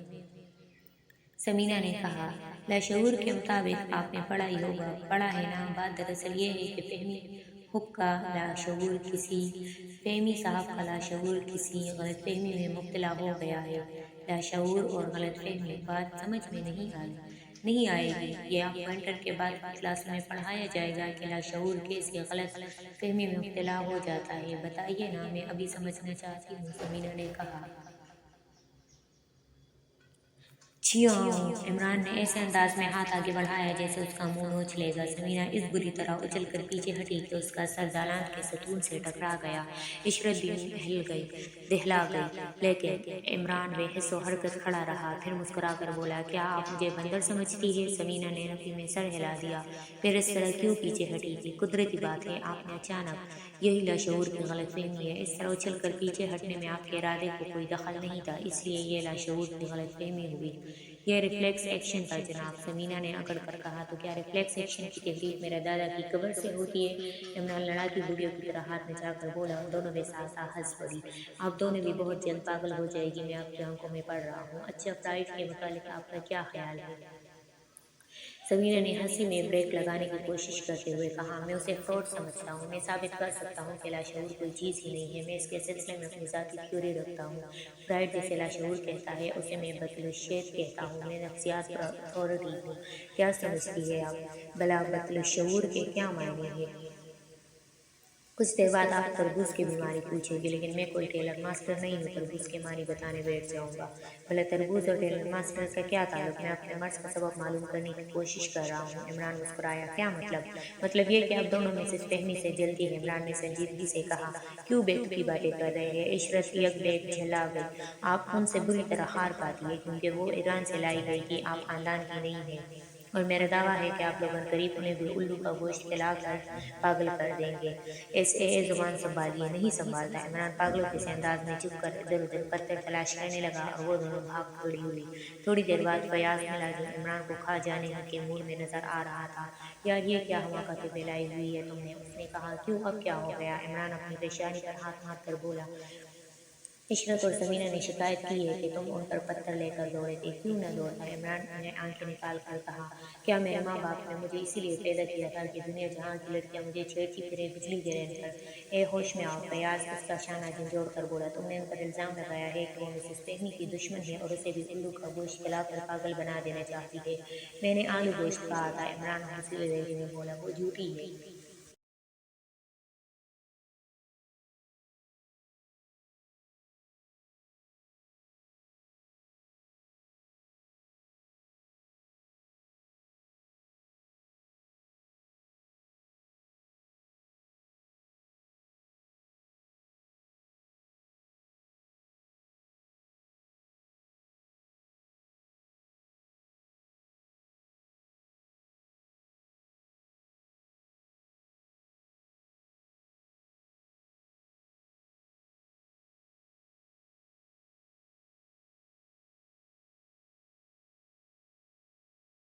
ثمینہ نے کہا۔ لاشعور کے مطابق آپ نے پڑھا ہی ہوگا۔ پڑھا ہے نا، بات دراصل یہ ہے کہ فہمی حق کا فہمی صاحب کا لاشعور کسی غلط فہمی میں مبتلا ہو گیا ہے۔ لاشعور اور غلط فہمی، بات سمجھ میں نہیں آئے گی۔ یہ آپ کو انٹر کے بعد کی کلاسوں میں پڑھایا جائے گا کہ لاشعور کیسے غلط فہمی میں مبتلا ہو جاتا ہے۔ بتائیے نا، میں ابھی سمجھنا چاہتی ہوں، ثمینہ نے کہا۔ چھیاؤ! عمران نے ایسے انداز میں ہاتھ آگے بڑھایا جیسے اس کا منہ نوچ لے گا۔ ثمینہ اس بری طرح اچھل کر پیچھے ہٹی کہ اس کا سر دالان کے ستون سے ٹکرا گیا۔ عشرت بھی دہلا گئی، لیکن عمران بے حس و حرکت کھڑا رہا، پھر مسکرا کر بولا، کیا آپ مجھے بندر سمجھتی ہے؟ ثمینہ نے نفی میں سر ہلا دیا۔ پھر اس طرح کیوں پیچھے ہٹی تھی؟ قدرتی بات ہے، آپ نے اچانک، یہی لاشعور کی غلط فہمی ہے، اس طرح اچھل کر پیچھے ہٹنے میں آپ کے ارادے کو کوئی دخل نہیں تھا، اس لیے یہ لاشعور کی غلط فہمی ہوئی۔ یہ ریفلیکس ایکشن تھا جناب، ثمینہ نے اکڑ کر کہا۔ تو کیا ریفلیکس ایکشن کی تحریک میرے دادا کی قبر سے ہوتی ہے؟ عمران لڑاکی گڑیوں کی طرح ہاتھ نچا کر بولا اور دونوں بے ساختہ ہنس پڑی۔ آپ دونوں بھی بہت جلد پاگل ہو جائے گی، میں آپ کی آنکھوں میں پڑھ رہا ہوں۔ اچھا، فرائیڈ کے متعلق آپ کا کیا خیال ہے؟ ثمینہ نے ہنسی میں بریک لگانے کی کوشش کرتے ہوئے کہا، میں اسے فراڈ سمجھتا ہوں۔ میں ثابت کر سکتا ہوں کہ لاشعور کوئی چیز ہی نہیں ہے۔ میں اس کے سلسلے میں اپنی ذاتی تھیوری رکھتا ہوں۔ فرائیڈ جسے لاشعور کہتا ہے، اسے میں بطل الشعور کہتا ہوں۔ میں نفسیات پر اتھارٹی ہوں۔ کیا سمجھتی ہے آپ؟ بھلا بطل الشعور کے کیا معنی ہیں؟ کچھ دیر بعد آپ تربوز کی بیماری پوچھیں گے، لیکن میں کوئی ٹیلر ماسٹر نہیں ہوں تربوز کے معنی بتانے بیٹھ جاؤں گا۔ بھلا تربوز اور ٹیلر ماسٹر کا کیا تعلق؟ میں اپنے مرض کا سبب معلوم کرنے کی کوشش کر رہا ہوں۔ عمران مسکرایا۔ کیا مطلب؟ مطلب یہ کہ آپ دونوں میں سے فہمی سے جلتی ہے، عمران نے سنجیدگی سے کہا۔ کیوں بیتوکی باتیں کر رہے ہیں؟ عشرت یک بیک جھلا گئی۔ آپ ان سے بری طرح ہار پاتی ہے، کیونکہ وہ ایران سے لائی گئی تھی، آپ خاندان کی نہیں ہیں، اور میرا دعویٰ ہے کہ آپ لوگ عنقریب انہیں بھی الو کا گوشت کھلا کر پاگل کر دیں گے۔ زبان سنبھالیے۔ نہیں سنبھالتا۔ عمران پاگلوں کے سے انداز میں جھک کر ادھر ادھر پتھر تلاش کرنے لگا اور وہ دونوں بھاگ کھڑی ہوئی۔ تھوڑی دیر بعد فیاض ملا جو عمران کو کھا جانے ہی کے موڈ میں نظر آ رہا تھا۔ یار یہ کیا حماقتیں پھیلائی ہوئی ہے تم نے؟ اس نے کہا۔ کیوں، اب کیا ہو گیا؟ عمران اپنی پیشانی پر ہاتھ مار کر بولا۔ عشرت اور ثمینہ نے شکایت کی ہے کہ تم ان پر پتھر لے کر دوڑے تھے۔ کیوں نہ دوڑتا؟ عمران نے آنکھیں نکال کر کہا۔ کیا میرے ماں باپ نے مجھے اسی لیے پیدا کیا تھا کہ دنیا جہاں کی لڑکیاں مجھے چھیڑتی پھریں بجلی گرین پر؟ اے ہوش میں آؤ! فیاض اس کا شانہ جھنجھوڑ کر بولا۔ تم نے ان پر الزام لگایا ہے کہ وہ مسز فہمی کی دشمن ہے اور اسے بھی الو کا گوشت کھلا کر پاگل بنا دینا چاہتی ہے۔ میں نے آلو گوشت کہا تھا، عمران ہنستے ہوئے بولا۔ وہ جھوٹی ہے۔